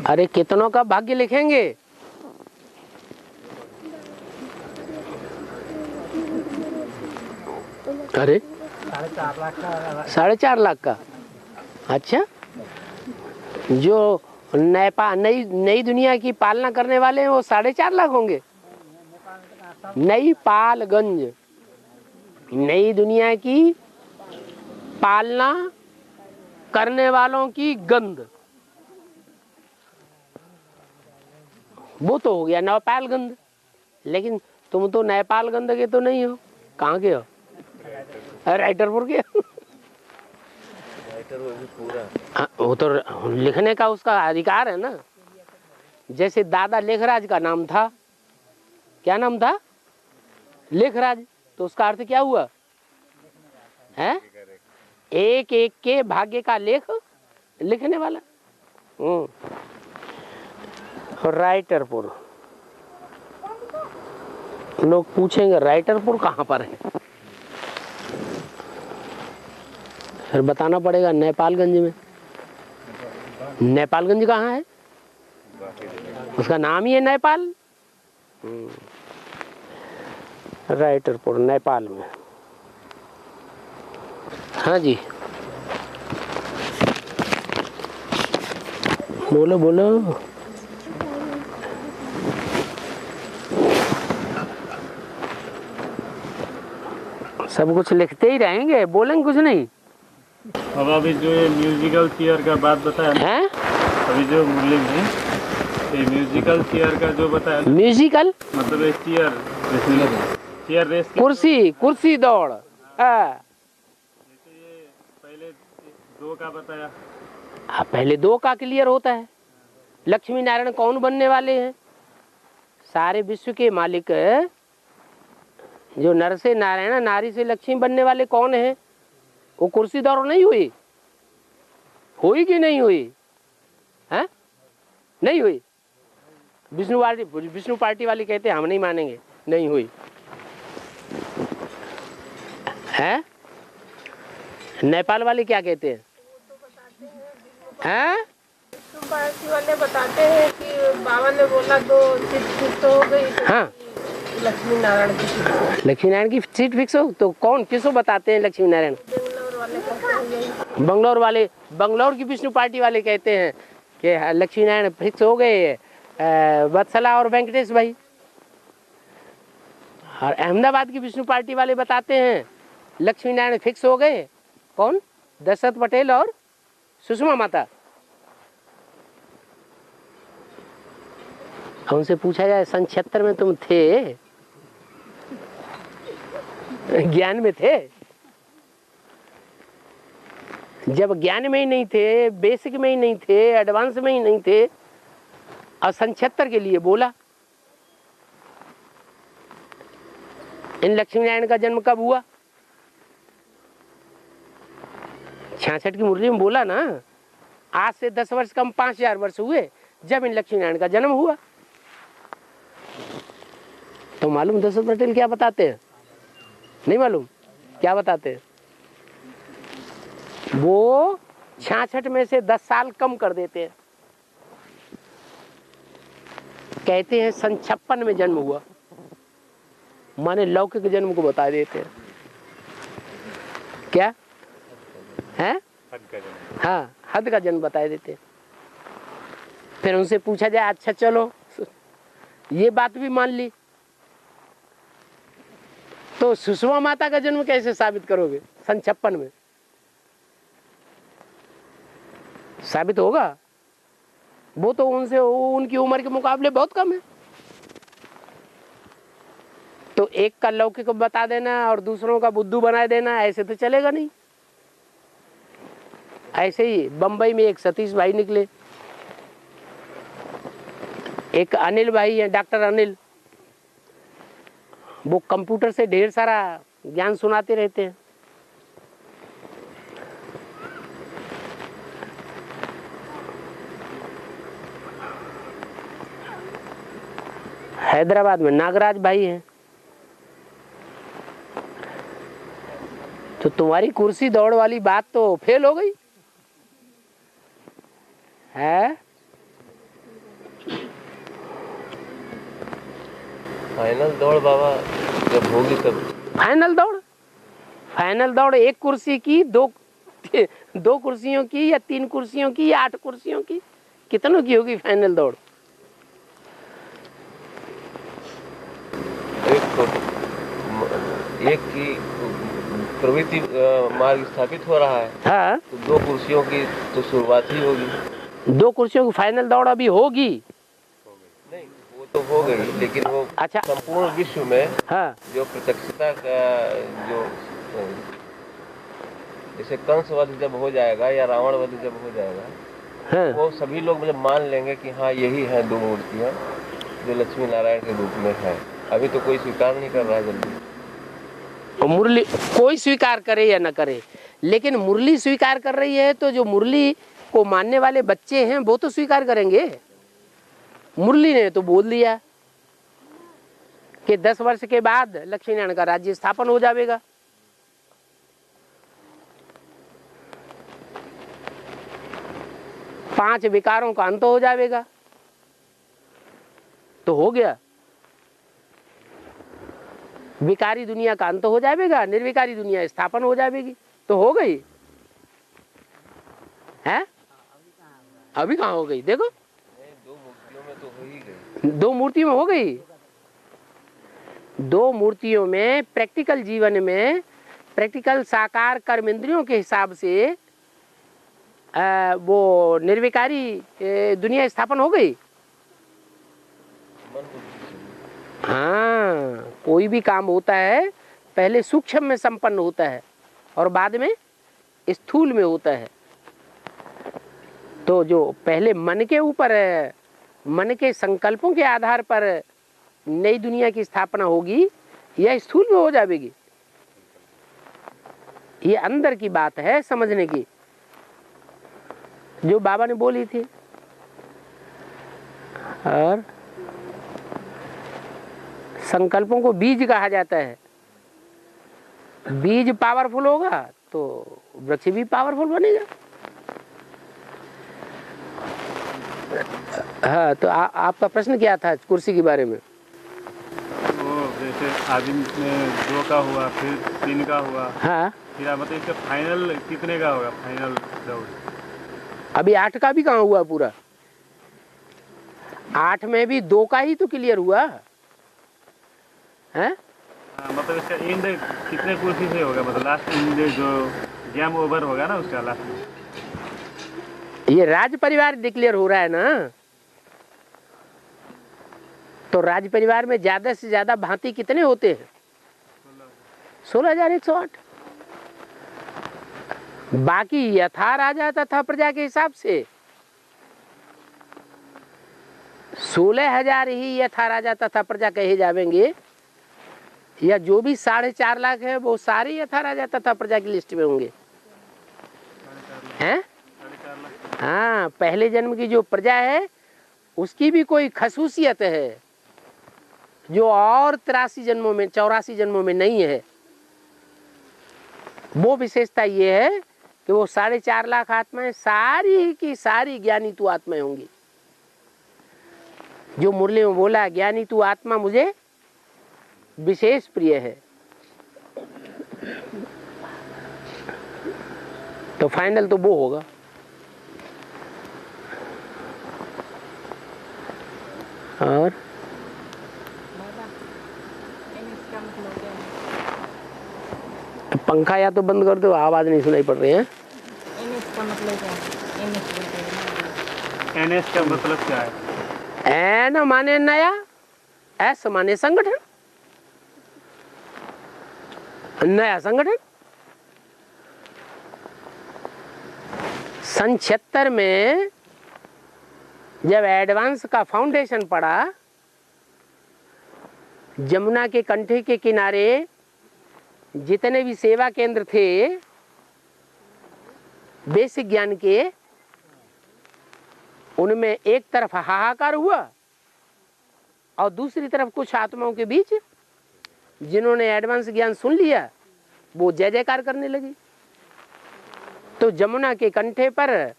अरे कितनों का भाग्य लिखेंगे? अरे 4.5 लाख का। अच्छा, जो नई नई दुनिया की पालना करने वाले हैं वो 4.5 लाख होंगे। नई पालगंज, नई दुनिया की पालना करने वालों की गंध, वो तो हो गया नेपालगंज। लेकिन तुम तो नेपालगंज के तो नहीं हो, कहाँ के हो? राइटरपुर के। वो तो लिखने का उसका अधिकार है ना। जैसे दादा लेखराज का नाम था, क्या नाम था? लेखराज। तो उसका अर्थ क्या हुआ है? एक एक के भाग्य का लेख लिखने वाला। राइटरपुर, लोग पूछेंगे राइटरपुर कहाँ पर है, फिर बताना पड़ेगा नेपालगंज में। नेपालगंज कहाँ है? उसका नाम ही है नेपाल। राइटरपुर नेपाल में। हाँ जी, बोलो बोलो। सब कुछ लिखते ही रहेंगे, बोलेंगे कुछ नहीं। अब अभी जो ये म्यूजिकल चेयर का बात बताया ना, अभी जो मुरली में ये म्यूजिकल चेयर का जो बताया, म्यूजिकल मतलब ये चेयर रेस, कुर्सी दौड़। जैसे ये पहले 2 का बताया। पहले 2 का क्लियर होता है। लक्ष्मी नारायण कौन बनने वाले हैं? सारे विश्व के मालिक, जो नर से नारायण, नारी से लक्ष्मी बनने वाले कौन है? वो कुर्सी दौड़ नहीं हुई? हुई कि नहीं हुई? है नहीं हुई। विष्णु पार्टी वाले कहते हैं हम नहीं मानेंगे, नहीं हुई है। नेपाल वाले क्या कहते हैं? विष्णु पार्टी वाले बताते हैं कि बाबा ने बोला 2 सीट फिक्स हो गई। हाँ, लक्ष्मी नारायण की सीट, लक्ष्मी नारायण की सीट फिक्स हो। तो कौन किसको बताते हैं लक्ष्मी नारायण? बेंगलोर वाले कहते हैं यही। बंगलौर वाले, बंगलौर की विष्णु पार्टी वाले कहते हैं कि लक्ष्मी नारायण फिक्स हो गए, वत्सला और वेंकटेश भाई। और अहमदाबाद की विष्णु पार्टी वाले बताते हैं लक्ष्मी नारायण फिक्स हो गए। कौन? दशरथ पटेल और सुषमा माता। उनसे पूछा जाए सन 76 में तुम थे, ज्ञान में थे? जब ज्ञान में ही नहीं थे, बेसिक में ही नहीं थे, एडवांस में ही नहीं थे, और सन 76 के लिए बोला। इन लक्ष्मी नारायण का जन्म कब हुआ? 66 की मुरली में बोला ना। आज से 10 वर्ष कम 5000 वर्ष हुए जब इन लक्ष्मी नारायण का जन्म हुआ। तो मालूम दशरथ पटेल क्या बताते हैं? नहीं मालूम क्या बताते हैं? वो 66 में से 10 साल कम कर देते हैं, कहते हैं सन 56 में जन्म हुआ, माने लौकिक जन्म को बता देते हैं। क्या है? हाँ, हद का जन्म बता देते हैं। फिर उनसे पूछा जाए अच्छा चलो ये बात भी मान ली, तो सुषमा माता का जन्म कैसे साबित करोगे सन 56 में? साबित होगा? वो तो उनसे उनकी उम्र के मुकाबले बहुत कम है। तो एक का लौकिक बता देना और दूसरों का बुद्धू बना देना, ऐसे तो चलेगा नहीं। ऐसे ही बंबई में एक सतीश भाई निकले, एक अनिल भाई है, डॉक्टर अनिल। वो कंप्यूटर से ढेर सारा ज्ञान सुनाते रहते हैं। हैदराबाद में नागराज भाई हैं। तो तुम्हारी कुर्सी दौड़ वाली बात तो फेल हो गई है। फाइनल दौड़ बाबा जब होगी तब। फाइनल दौड़ एक कुर्सी की, दो कुर्सियों की, या 3 कुर्सियों की, या 8 कुर्सियों की, कितनों की होगी फाइनल दौड़? एक की प्रवृत्ति मार्ग स्थापित हो रहा है। हाँ, तो 2 कुर्सियों की तो शुरुआत ही होगी। 2 कुर्सियों की फाइनल दौड़ अभी होगी? नहीं, वो तो हो गई, लेकिन वो अच्छा, संपूर्ण विश्व में हाँ, जो प्रत्यक्षता का जो जैसे कंस वध जब हो जाएगा या रावण वध जब हो जाएगा, हाँ, वो सभी लोग मतलब मान लेंगे कि हाँ यही है 2 मूर्तियाँ जो लक्ष्मी नारायण के रूप में है। अभी तो कोई स्वीकार नहीं कर रहा है जल्दी। मुरली कोई स्वीकार करे या न करे, लेकिन मुरली स्वीकार कर रही है तो जो मुरली को मानने वाले बच्चे हैं वो तो स्वीकार करेंगे। मुरली ने तो बोल दिया कि 10 वर्ष के बाद लक्ष्मी नारायण का राज्य स्थापन हो जाएगा। पांच विकारों का अंत हो जाएगा, तो हो गया। विकारी दुनिया का अंत हो जाएगा, निर्विकारी दुनिया स्थापन हो जाएगी, तो हो गई है। अभी कहाँ हो गई? देखो 2 मूर्तियों में तो हो ही गई। 2 मूर्तियों में हो गई। 2 मूर्तियों में प्रैक्टिकल जीवन में, प्रैक्टिकल साकार कर्म इंद्रियों के हिसाब से वो निर्विकारी दुनिया स्थापन हो गई। हाँ, कोई भी काम होता है पहले सूक्ष्म में संपन्न होता है और बाद में स्थूल में होता है। तो जो पहले मन के ऊपर, मन के संकल्पों के आधार पर नई दुनिया की स्थापना होगी, यह स्थूल में हो जाएगी। ये अंदर की बात है समझने की, जो बाबा ने बोली थी। और संकल्पों को बीज कहा जाता है। बीज पावरफुल होगा तो वृक्ष भी पावरफुल बनेगा। हाँ, तो आपका प्रश्न क्या था कुर्सी के बारे में? वो जैसे आदिम में 2 का हुआ, फिर 3 का हुआ, हाँ, फिर मतलब इसका फाइनल कितने का होगा? फाइनल दौड़ अभी 8 का भी कहाँ हुआ पूरा? 8 में भी 2 का ही तो क्लियर हुआ है। मतलब इसका एंड कितने कुर्सी से होगा? मतलब लास्ट एंड जो गेम ओवर होगा ना उसका लास्ट में। ये राज परिवार डिक्लेयर हो रहा है ना, तो राज परिवार में ज्यादा से ज्यादा भांति कितने होते हैं? 16,108। बाकी यथा राजा तथा प्रजा के हिसाब से 16,000 ही यथा राजा तथा प्रजा कहे जाएंगे, या जो भी 4.5 लाख है वो सारे यथा राजा तथा प्रजा की लिस्ट में होंगे। हैं? हाँ, पहले जन्म की जो प्रजा है उसकी भी कोई खसूसियत है जो और 83 जन्मों में, 84 जन्मों में नहीं है। वो विशेषता ये है कि वो 4.5 लाख आत्माएं सारी की सारी ज्ञानी तू आत्माएं होंगी। जो मुरली में बोला ज्ञानी तू आत्मा मुझे विशेष प्रिय है, तो फाइनल तो वो होगा। और पंखा या तो बंद कर दो, आवाज नहीं सुनाई पड़ रही है। एनएस का मतलब क्या है? एनएस का मतलब क्या है? एन माने नया, एस माने संगठन, नया संगठन। सन 76 में जब एडवांस का फाउंडेशन पड़ा, जमुना के कंठे के किनारे जितने भी सेवा केंद्र थे बेसिक ज्ञान के, उनमें एक तरफ हाहाकार हुआ और दूसरी तरफ कुछ आत्माओं के बीच जिन्होंने एडवांस ज्ञान सुन लिया वो जय जयकार करने लगी। तो जमुना के कंठे पर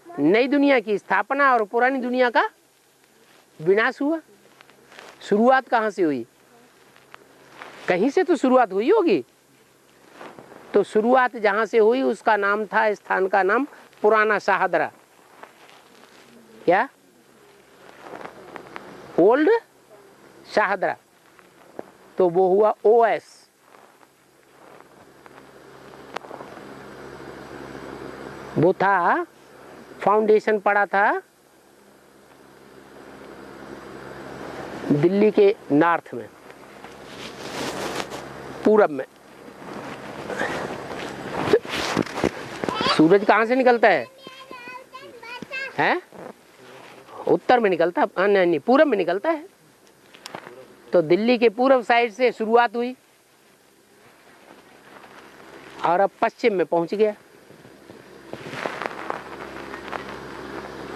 नई दुनिया की स्थापना और पुरानी दुनिया का विनाश हुआ। शुरुआत कहाँ से हुई? कहीं से तो शुरुआत हुई होगी। तो शुरुआत जहां से हुई उसका नाम था, स्थान का नाम पुराना शाहदरा। क्या? ओल्ड शाहदरा। तो वो हुआ OS। वो था फाउंडेशन पड़ा था दिल्ली के नॉर्थ में, पूरब में। सूरज कहाँ से निकलता है? हैं? उत्तर में निकलता है, नहीं, पूरब में निकलता है। तो दिल्ली के पूरब साइड से शुरुआत हुई और अब पश्चिम में पहुंच गया।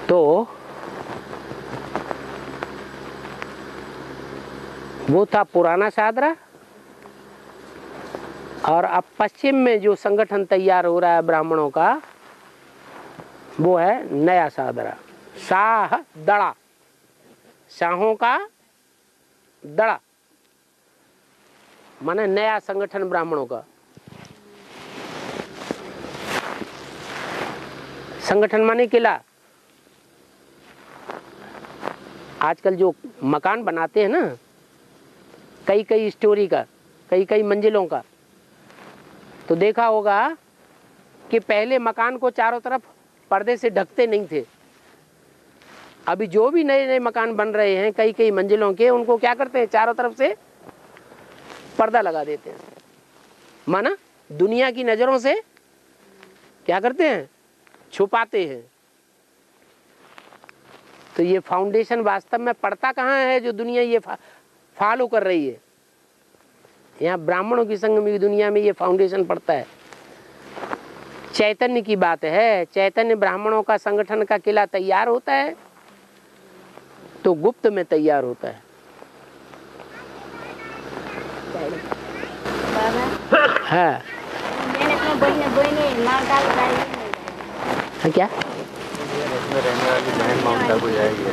तो वो था पुराना शाहदरा, और अब पश्चिम में जो संगठन तैयार हो रहा है ब्राह्मणों का, वो है नया शाहदरा। शाहदड़ा, शाहों का दड़ा, माने नया संगठन ब्राह्मणों का। संगठन माने किला। आजकल जो मकान बनाते हैं ना, कई कई स्टोरी का, कई कई मंजिलों का, तो देखा होगा कि पहले मकान को चारों तरफ पर्दे से ढकते नहीं थे। अभी जो भी नए नए मकान बन रहे हैं कई कई मंजिलों के, उनको क्या करते हैं, चारों तरफ से पर्दा लगा देते हैं। माना दुनिया की नजरों से क्या करते हैं, छुपाते हैं। तो ये फाउंडेशन वास्तव में पड़ता कहाँ है जो दुनिया ये फॉलो कर रही है? यहाँ ब्राह्मणों की संगमी दुनिया में ये फाउंडेशन पड़ता है। चैतन्य की बात है। चैतन्य ब्राह्मणों का संगठन का किला तैयार होता है तो गुप्त में तैयार होता है। हाँ, क्या में रहने वाली बहन माउंट आबू जाएगी।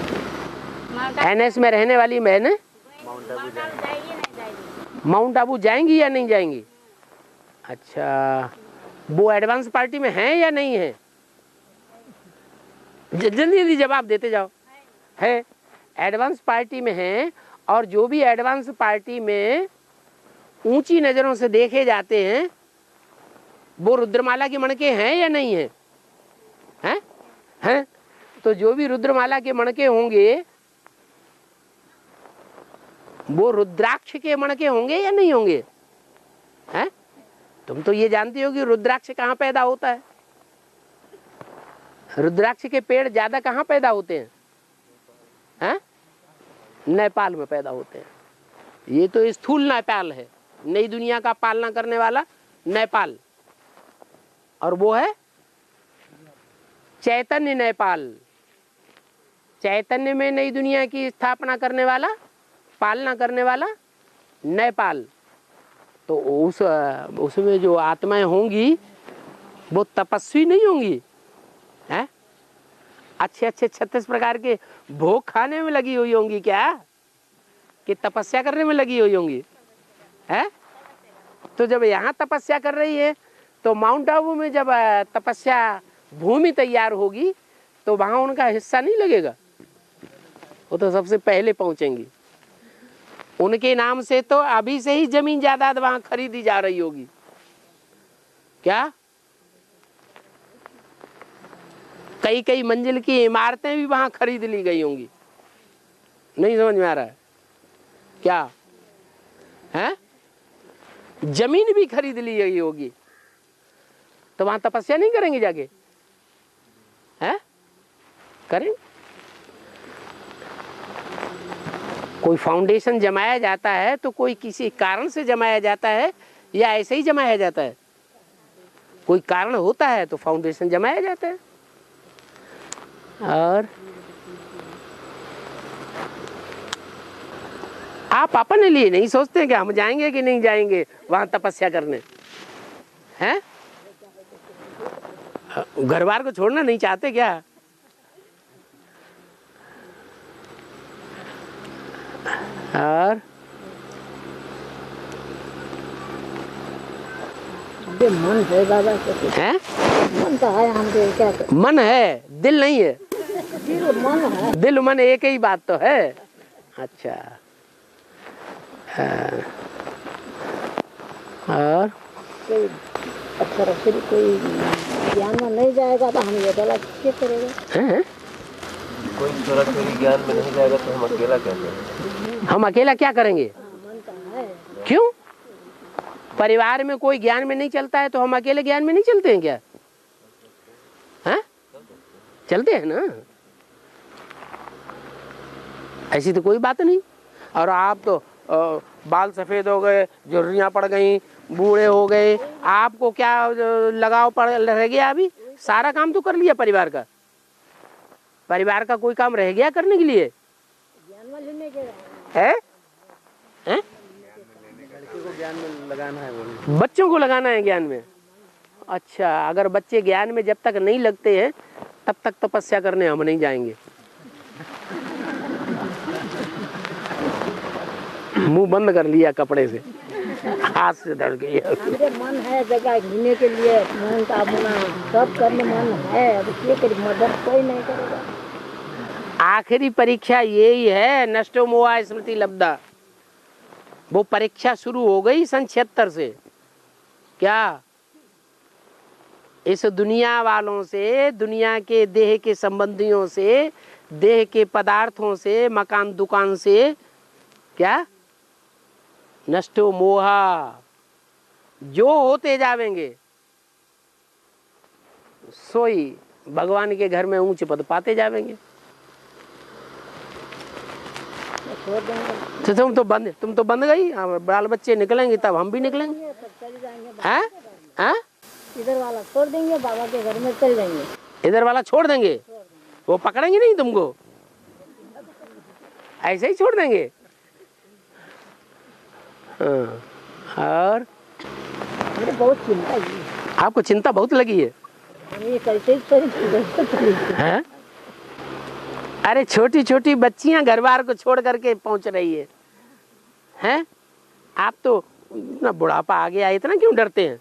NS में रहने वाली बहन माउंट आबू जाएंगी या नहीं जाएंगी? अच्छा, वो एडवांस पार्टी में हैं या नहीं है? जल्दी जल्दी जवाब देते जाओ। है, एडवांस पार्टी में हैं। और जो भी एडवांस पार्टी में ऊंची नजरों से देखे जाते हैं वो रुद्रमाला के मणके हैं या नहीं है? हैं? हैं? तो जो भी रुद्रमाला के मणके होंगे वो रुद्राक्ष के मणके होंगे या नहीं होंगे? हैं? तुम तो ये जानती हो कि रुद्राक्ष कहाँ पैदा होता है? रुद्राक्ष के पेड़ ज्यादा कहाँ पैदा होते हैं? हैं? नेपाल में पैदा होते हैं। ये तो स्थूल नेपाल है, नई दुनिया का पालना करने वाला नेपाल। और वो है चैतन्य नेपाल। चैतन्य में नई दुनिया की स्थापना करने वाला, पालना करने वाला नेपाल। तो उसमें जो आत्माएं होंगी वो तपस्वी नहीं होंगी, हैं? अच्छे अच्छे 36 प्रकार के भोग खाने में लगी हुई होंगी क्या, कि तपस्या करने में लगी हुई होंगी? हैं? तो जब यहाँ तपस्या कर रही है तो माउंट आबू में जब तपस्या भूमि तैयार होगी तो वहां उनका हिस्सा नहीं लगेगा। वो तो सबसे पहले पहुंचेंगी। उनके नाम से तो अभी से ही जमीन जायदाद वहां खरीदी जा रही होगी। क्या? कई कई मंजिल की इमारतें भी वहां खरीद ली गई होंगी। नहीं समझ में आ रहा है क्या? हैं? जमीन भी खरीद ली गई होगी। तो वहां तपस्या नहीं करेंगे जाके? हैं? करें? कोई फाउंडेशन जमाया जाता है तो कोई किसी कारण से जमाया जाता है या ऐसे ही जमाया जाता है? कोई कारण होता है तो फाउंडेशन जमाया जाता है। और आप अपने लिए नहीं सोचते कि हम जाएंगे कि नहीं जाएंगे वहां तपस्या करने? हैं? घर बार को छोड़ना नहीं चाहते क्या? और मन है बाबा है? मन तो है हमके क्या कर मन है, दिल नहीं है। मन है दिल मन एक ही बात तो है। अच्छा हाँ। और कोई अक्षर अक्षर कोई ज्ञान में नहीं जाएगा तो हम ये गलत क्या करेगा। हैं? कोई थोड़ा थोड़ी ज्ञान में नहीं जाएगा तो हम अकेला क्या करेंगे? हम अकेला क्या करेंगे? मन तो है क्यों? परिवार में कोई ज्ञान में नहीं चलता है तो हम अकेले ज्ञान में नहीं चलते हैं क्या? हैं? चलते हैं ना। ऐसी तो कोई बात नहीं। और आप तो बाल सफेद हो गए, झुर्रियां पड़ गई, बूढ़े हो गए, आपको क्या लगाव पड़ रह गया? अभी सारा काम तो कर लिया परिवार का। परिवार का कोई काम रह गया करने के लिए? ज्ञान में लेने के है? हैं? लड़के को ज्ञान में लगाना है बोले। बच्चों को लगाना है ज्ञान में। अच्छा, अगर बच्चे ज्ञान में जब तक नहीं लगते हैं तब तक तपस्या करने हम नहीं जाएंगे। मुंह बंद कर लिया कपड़े से, हाथ से धर गई। हमरे मन है जगह घूमने के लिए, मन का अपना सब करने मन है। अब क्या करें, मदद कोई नहीं करेगा। आखिरी परीक्षा यही है, नष्टो मोहा स्मृति लब्धा। वो परीक्षा शुरू हो गई सन 76 से। क्या इस दुनिया वालों से, दुनिया के देह के संबंधियों से, देह के पदार्थों से, मकान दुकान से, क्या नष्टो मोहा, जो होते जावेंगे सोई भगवान के घर में ऊंच पद पाते जावेंगे। छोड़ देंगे तो तुम तो बंद गई। बाल बच्चे निकलेंगे तब हम भी निकलेंगे। तब चले जाएंगे। हैं? हैं? इधर वाला छोड़ देंगे, बाबा के घर में चल जाएंगे। इधर वाला छोड़ देंगे, वो पकड़ेंगे नहीं तुमको, ऐसे ही छोड़ देंगे। हाँ। और मुझे बहुत चिंता है। आपको चिंता बहुत लगी है? ये कैसे हैं? अरे छोटी छोटी बच्चियां घर बार को छोड़ करके पहुंच रही है। हैं? आप तो इतना बुढ़ापा आ गया, इतना क्यों डरते हैं?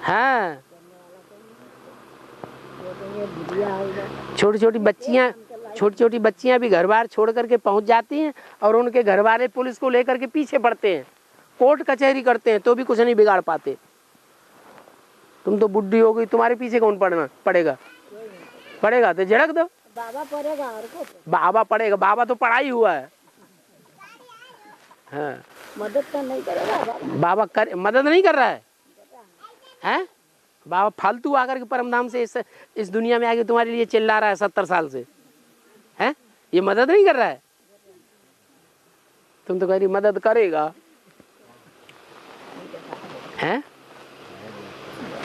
हाँ, छोटी छोटी बच्चियां भी घर बार छोड़ करके पहुंच जाती हैं और उनके घर वाले पुलिस को लेकर के पीछे पड़ते हैं, कोर्ट कचहरी करते हैं, तो भी कुछ नहीं बिगाड़ पाते। तुम तो बुढ़ी हो गई, तुम्हारे पीछे कौन पड़ेगा? पड़ेगा तो झड़क दो। बाबा पड़ेगा और को बाबा पड़ेगा, बाबा तो पढ़ाई हुआ है। हाँ, मदद तो नहीं करेगा बाबा मदद नहीं कर रहा है। हैं? बाबा फालतू आकर के परमधाम से इस दुनिया में आके तुम्हारे लिए चिल्ला रहा है 70 साल से। हैं? ये मदद नहीं कर रहा है। तुम तो कह रही मदद करेगा। हैं?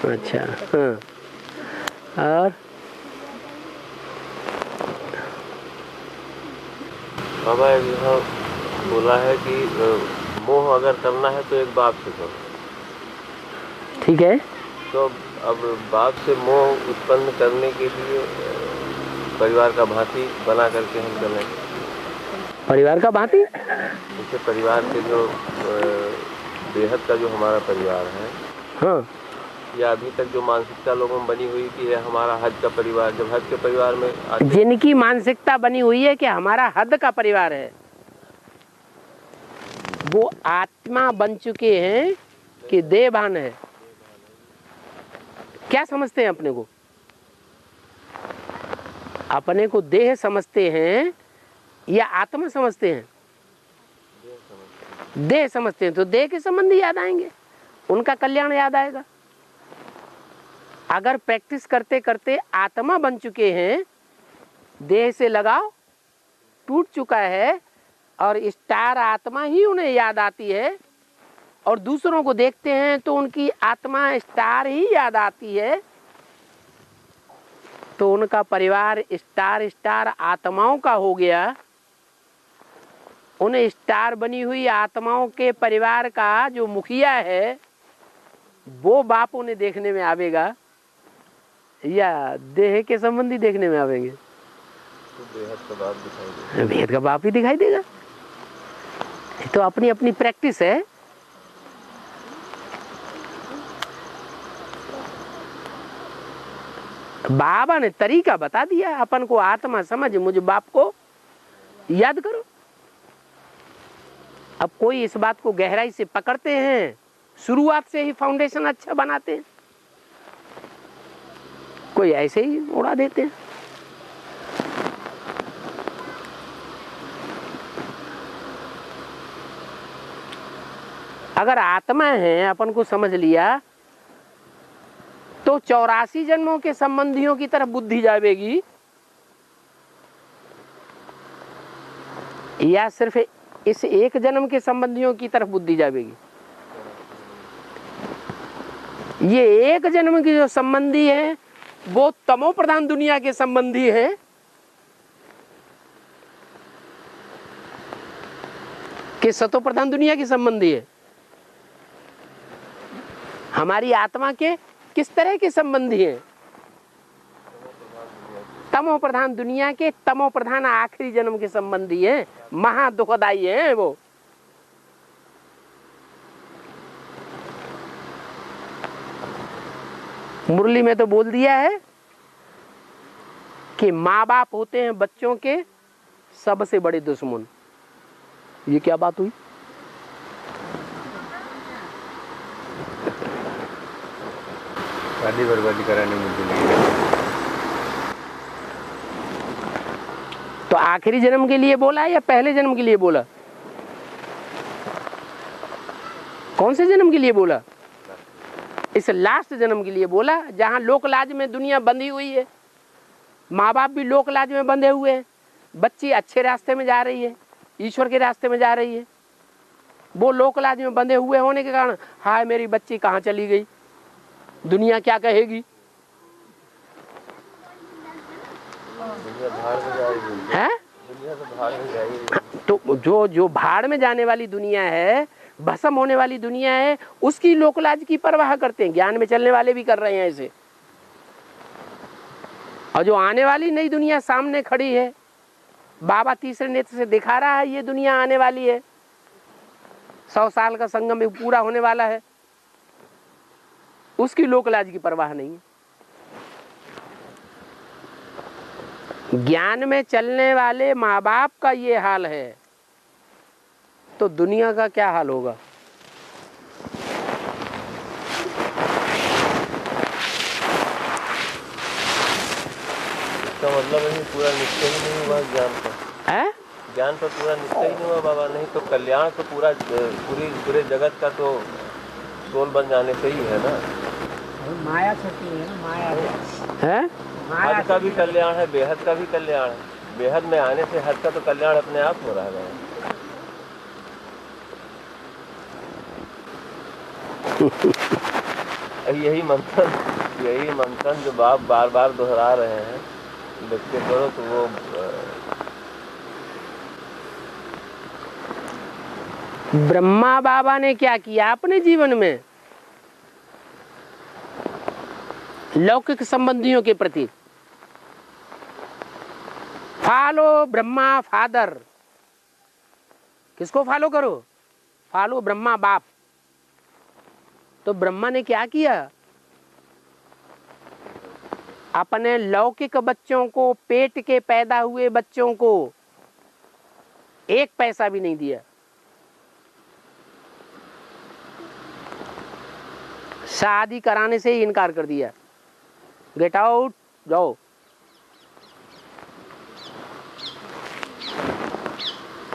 अच्छा हाँ। और बाबा यहाँ बोला है कि मोह अगर करना है तो एक बाप से करो। ठीक है। तो अब बाप से मोह उत्पन्न करने के लिए परिवार का भांति बना करके हम चलें। परिवार का भांति? जैसे परिवार के जो बेहद का जो हमारा परिवार है, हाँ, या अभी तक जो मानसिकता लोगों में बनी हुई कि है हमारा हद का परिवार, जब हद के परिवार में जिनकी मानसिकता बनी हुई है कि हमारा हद का परिवार है, वो आत्मा बन चुके हैं कि देहभान है। क्या समझते हैं अपने को? अपने को देह समझते हैं या आत्मा समझते हैं? देह समझते हैं तो देह के संबंधी याद आएंगे, उनका कल्याण याद आएगा। अगर प्रैक्टिस करते करते आत्मा बन चुके हैं, देह से लगाव टूट चुका है और स्टार आत्मा ही उन्हें याद आती है और दूसरों को देखते हैं तो उनकी आत्मा स्टार ही याद आती है, तो उनका परिवार स्टार आत्माओं का हो गया। उन्हें स्टार बनी हुई आत्माओं के परिवार का जो मुखिया है वो बाप उन्हें देखने में आवेगा या देह के संबंधी देखने में आवेंगे? भेद का बाप ही दिखाई देगा। तो अपनी अपनी प्रैक्टिस है। बाबा ने तरीका बता दिया अपन को, आत्मा समझ मुझ बाप को याद करो। अब कोई इस बात को गहराई से पकड़ते हैं, शुरुआत से ही फाउंडेशन अच्छा बनाते हैं, कोई ऐसे ही उड़ा देते हैं। अगर आत्मा है अपन को समझ लिया तो 84 जन्मों के संबंधियों की तरफ बुद्धि जाएगी या सिर्फ इस एक जन्म के संबंधियों की तरफ बुद्धि जाएगी? ये एक जन्म की जो संबंधी है वो तमो प्रधान दुनिया के संबंधी है कि सतो प्रधान दुनिया की संबंधी है? हमारी आत्मा के किस तरह के संबंधी हैं? तमो प्रधान दुनिया के, तमो प्रधान आखिरी जन्म के संबंधी है, महा दुखदाई है वो। मुरली में तो बोल दिया है कि माँ बाप होते हैं बच्चों के सबसे बड़े दुश्मन। ये क्या बात हुई? शादी बर्बादी कराने मुझे तो आखिरी जन्म के लिए बोला या पहले जन्म के लिए बोला? कौन से जन्म के लिए बोला? इस लास्ट जन्म के लिए बोला, जहां लोक लाज में दुनिया बंधी हुई है, माँ बाप भी लोक लाज में बंधे हुए हैं, बच्ची अच्छे रास्ते में जा रही है, ईश्वर के रास्ते में जा रही है, वो लोक लाज में बंधे हुए होने के कारण हाय मेरी बच्ची कहाँ चली गई, दुनिया क्या कहेगी, है? तो जो भाड़ में जाने वाली दुनिया है, भस्म होने वाली दुनिया है, उसकी लोकलाज की परवाह करते हैं। ज्ञान में चलने वाले भी कर रहे हैं ऐसे। और जो आने वाली नई दुनिया सामने खड़ी है, बाबा तीसरे नेत्र से दिखा रहा है, ये दुनिया आने वाली है, 100 साल का संगम पूरा होने वाला है, उसकी लोकलाज की परवाह नहीं है। ज्ञान में चलने वाले माँ बाप का ये हाल है तो दुनिया का क्या हाल होगा? इसका मतलब है पूरा निश्चय ही नहीं हुआ ज्ञान पर, है? ज्ञान पर पूरा निश्चय ही नहीं हुआ बाबा। नहीं तो कल्याण तो पूरे जगत का तो सोल बन जाने से ही है ना। माया छुट्टी है ना, माया है? हद का भी कल्याण है, बेहद का भी कल्याण है। बेहद में आने से हद का तो कल्याण अपने आप हो रहा है। यही मंथन जो बाप बार बार दोहरा रहे हैं, लिखते करो तो वो ब्रह्मा बाबा ने क्या किया अपने जीवन में लौकिक संबंधियों के प्रति? Follow Brahma father. किसको फॉलो करो? फॉलो ब्रह्मा बाप। तो ब्रह्मा ने क्या किया? अपने लौकिक बच्चों को, पेट के पैदा हुए बच्चों को 1 पैसा भी नहीं दिया। शादी कराने से ही इनकार कर दिया, गेट आउट, जाओ।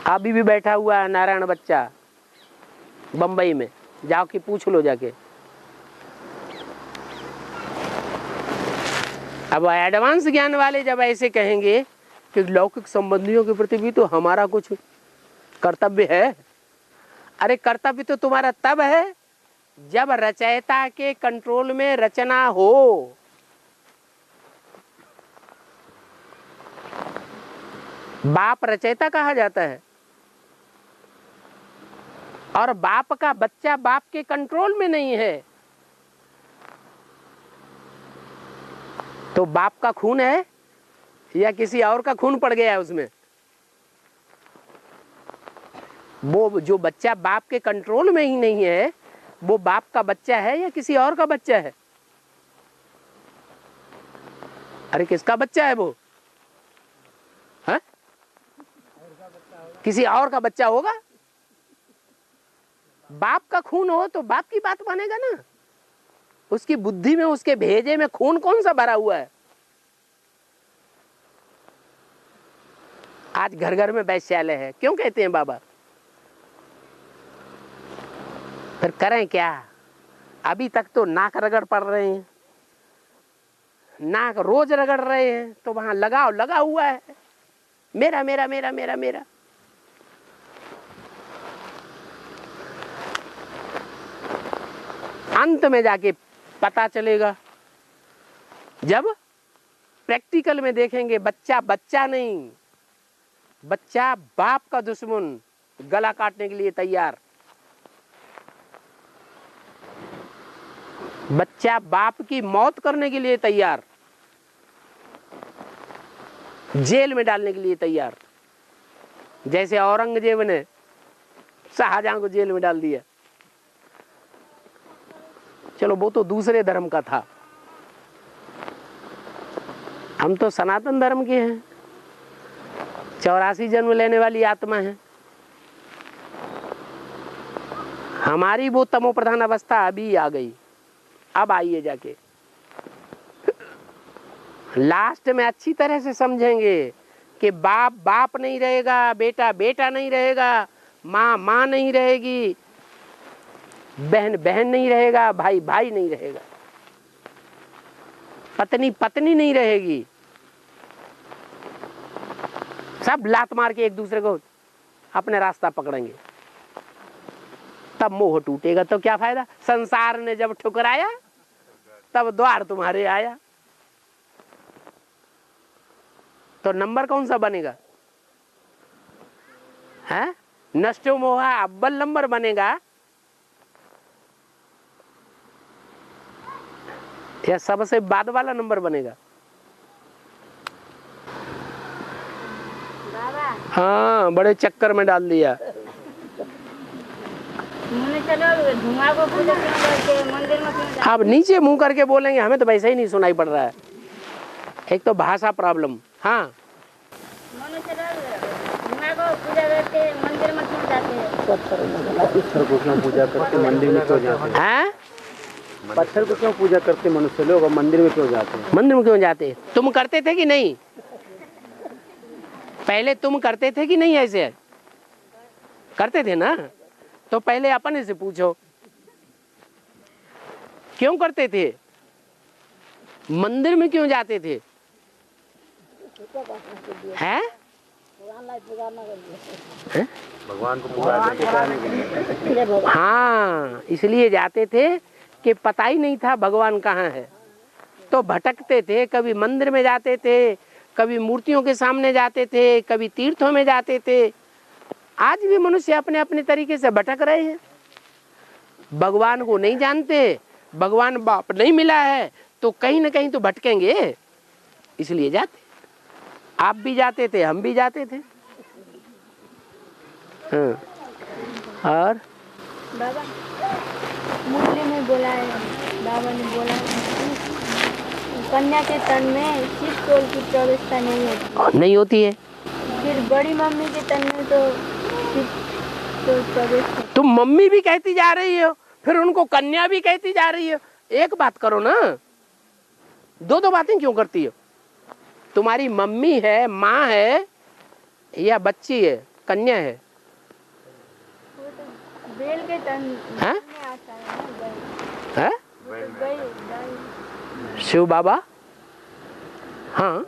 अभी भी बैठा हुआ है नारायण बच्चा बंबई में, जाओ कि पूछ लो जाके। अब एडवांस ज्ञान वाले जब ऐसे कहेंगे कि लौकिक संबंधियों के प्रति भी तो हमारा कुछ कर्तव्य है। अरे कर्तव्य तो तुम्हारा तब है जब रचयिता के कंट्रोल में रचना हो। बाप रचयिता कहा जाता है और बाप का बच्चा बाप के कंट्रोल में नहीं है, तो बाप का खून है या किसी और का खून पड़ गया है उसमें? वो जो बच्चा बाप के कंट्रोल में ही नहीं है, वो बाप का बच्चा है या किसी और का बच्चा है? अरे किसका बच्चा है वो? है? किसी और का बच्चा होगा? बाप का खून हो तो बाप की बात मानेगा ना। उसकी बुद्धि में, उसके भेजे में खून कौन सा भरा हुआ है? आज घर घर में वैश्यालय है, क्यों कहते हैं बाबा? फिर करें क्या? अभी तक तो नाक रगड़ पड़ रहे हैं, नाक रोज रगड़ रहे हैं, तो वहां लगाव लगा हुआ है, मेरा मेरा मेरा मेरा मेरा। अंत में जाके पता चलेगा, जब प्रैक्टिकल में देखेंगे बच्चा बच्चा नहीं, बच्चा बाप का दुश्मन, गला काटने के लिए तैयार। बच्चा बाप की मौत करने के लिए तैयार, जेल में डालने के लिए तैयार। जैसे औरंगजेब ने शाहजहां को जेल में डाल दिया। चलो वो तो दूसरे धर्म का था, हम तो सनातन धर्म के हैं, 84 जन्म लेने वाली आत्मा है। हमारी वो तमो प्रधान अवस्था अभी आ गई। अब आइए जाके लास्ट में अच्छी तरह से समझेंगे कि बाप बाप नहीं रहेगा, बेटा बेटा नहीं रहेगा, माँ माँ नहीं रहेगी, बहन बहन नहीं रहेगा, भाई भाई नहीं रहेगा, पत्नी पत्नी नहीं रहेगी। सब लात मार के एक दूसरे को अपने रास्ता पकड़ेंगे। तब मोह टूटेगा तो क्या फायदा? संसार ने जब ठुकराया तब द्वार तुम्हारे आया। तो नंबर कौन सा बनेगा? है नष्टो मोहा अव्वल नंबर बनेगा या सबसे बाद वाला नंबर बनेगा? हाँ, बड़े चक्कर में डाल दिया। आप नीचे मुंह करके बोलेंगे, हमें तो वैसे ही नहीं सुनाई पड़ रहा है। एक तो भाषा प्रॉब्लम। हाँ, पत्थर को क्यों पूजा करते, मंदिर में क्यों जाते हैं? पत्थर को क्यों पूजा करते मनुष्य लोग, और मंदिर में क्यों जाते हैं? मंदिर में क्यों जाते? तुम करते थे कि नहीं? पहले तुम करते थे कि नहीं? ऐसे करते थे ना? तो पहले अपने से पूछो, क्यों करते थे? मंदिर में क्यों जाते थे? हैं? भगवान को पुकारने के लिए। हाँ, इसलिए जाते थे कि पता ही नहीं था भगवान कहाँ है, तो भटकते थे। कभी मंदिर में जाते थे, कभी मूर्तियों के सामने जाते थे, कभी तीर्थों में जाते थे। आज भी मनुष्य अपने अपने तरीके से भटक रहे हैं। भगवान को नहीं जानते, भगवान बाप नहीं मिला है, तो कहीं ना कहीं तो भटकेंगे, इसलिए जाते। आप भी जाते थे, हम भी जाते थे। हाँ। और बाबा मुरली में बोला है, बाबा ने बोला है, कन्या के तन में शिव तोल की प्रवेशता नहीं होती। नहीं होती है। फिर बड़ी मम्मी के तन में तो शिव तोल प्रवेश। तुम मम्मी भी कहती जा रही हो, फिर उनको कन्या भी कहती जा रही हो। एक बात करो ना, दो दो बातें क्यों करती हो? तुम्हारी मम्मी है, माँ है, या बच्ची है, कन्या है? बैल के तन में आता है ना, बैल। शिव बाबा, हाँ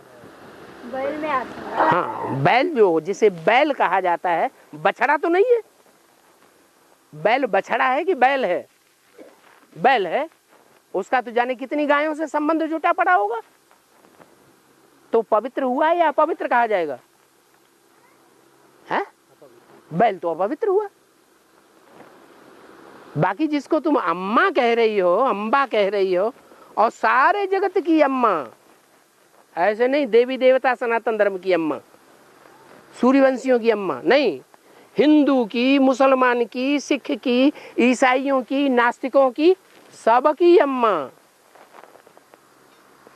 बैल में आता है। हाँ, बैल जो जिसे बैल कहा जाता है, बछड़ा तो नहीं है। बैल बछड़ा है कि बैल है? बैल है। उसका तो जाने कितनी गायों से संबंध जुटा पड़ा होगा, तो पवित्र हुआ या अपवित्र कहा जाएगा? है? बैल तो अपवित्र हुआ। बाकी जिसको तुम अम्मा कह रही हो, अम्बा कह रही हो, और सारे जगत की अम्मा, ऐसे नहीं देवी देवता सनातन धर्म की अम्मा, सूर्यवंशियों की अम्मा नहीं, हिंदू की, मुसलमान की, सिख की, ईसाइयों की, नास्तिकों की, सबकी अम्मा।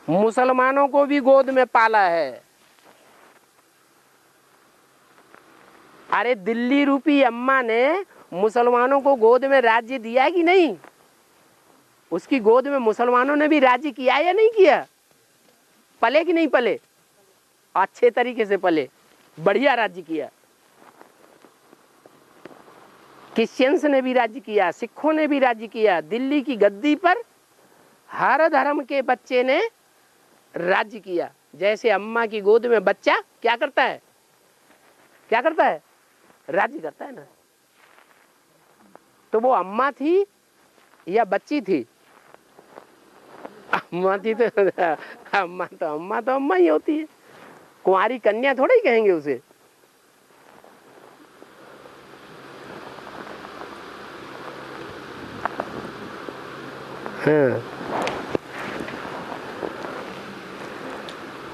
मुसलमानों को भी गोद में पाला है। अरे दिल्ली रूपी अम्मा ने मुसलमानों को गोद में राज्य दिया कि नहीं? उसकी गोद में मुसलमानों ने भी राज्य किया या नहीं किया? पले कि नहीं पले? अच्छे तरीके से पले, बढ़िया राज्य किया। क्रिश्चियंस ने भी राज्य किया, सिखों ने भी राज्य किया। दिल्ली की गद्दी पर हर धर्म के बच्चे ने राज्य किया। जैसे अम्मा की गोद में बच्चा क्या करता है? क्या करता है? राज्य करता है ना। तो वो अम्मा थी या बच्ची थी? अम्मा थी तो अम्मा ही होती है। कुंवारी कन्या थोड़ा ही कहेंगे उसे। हाँ।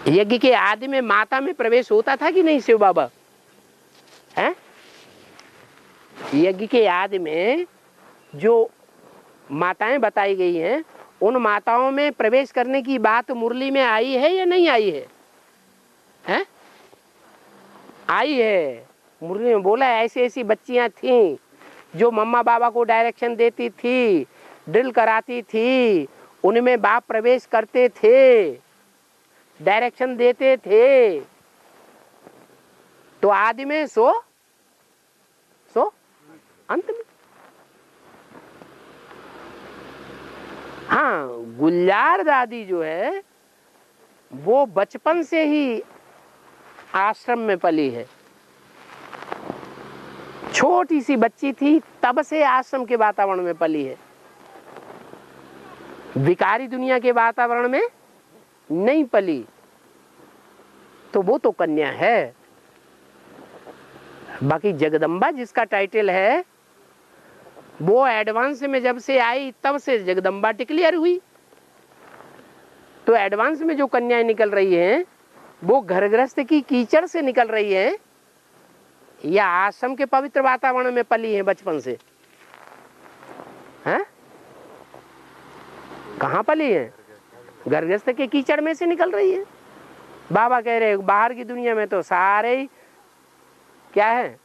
यज्ञ के आदि में माता में प्रवेश होता था कि नहीं शिव बाबा? हैं? यज्ञ के आदि में जो माताएं बताई गई हैं, उन माताओं में प्रवेश करने की बात मुरली में आई है या नहीं आई है? हैं? आई है। मुरली में बोला है ऐसी ऐसी बच्चियां थीं जो मम्मा बाबा को डायरेक्शन देती थी, ड्रिल कराती थी, उनमें बाप प्रवेश करते थे, डायरेक्शन देते थे। तो आदि में सो अंत में। हाँ, गुलजार दादी जो है वो बचपन से ही आश्रम में पली है। छोटी सी बच्ची थी तब से आश्रम के वातावरण में पली है। विकारी दुनिया के वातावरण में नहीं पली। तो वो तो कन्या है। बाकी जगदम्बा जिसका टाइटल है वो एडवांस में जब से आई तब से जगदम्बा डिक्लेयर हुई। तो एडवांस में जो कन्याएं निकल रही हैं वो घर गृहस्थ की कीचड़ से निकल रही हैं या आश्रम के पवित्र वातावरण में पली हैं बचपन से? हैं? कहाँ पली हैं? घर गृहस्थ के कीचड़ में से निकल रही है। बाबा कह रहे बाहर की दुनिया में तो सारे ही क्या है?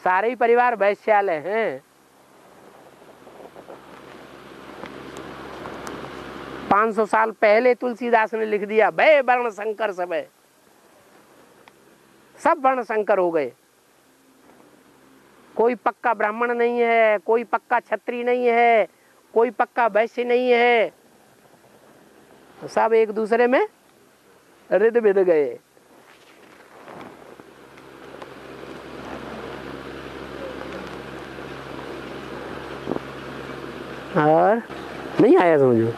सारे ही परिवार वैश्यालय हैं। 500 साल पहले तुलसीदास ने लिख दिया भय वर्ण संकर सब वर्ण संकर हो गए। कोई पक्का ब्राह्मण नहीं है, कोई पक्का क्षत्रिय नहीं है, कोई पक्का वैश्य नहीं है, सब एक दूसरे में रिद बिद गए। और नहीं आया समझ में?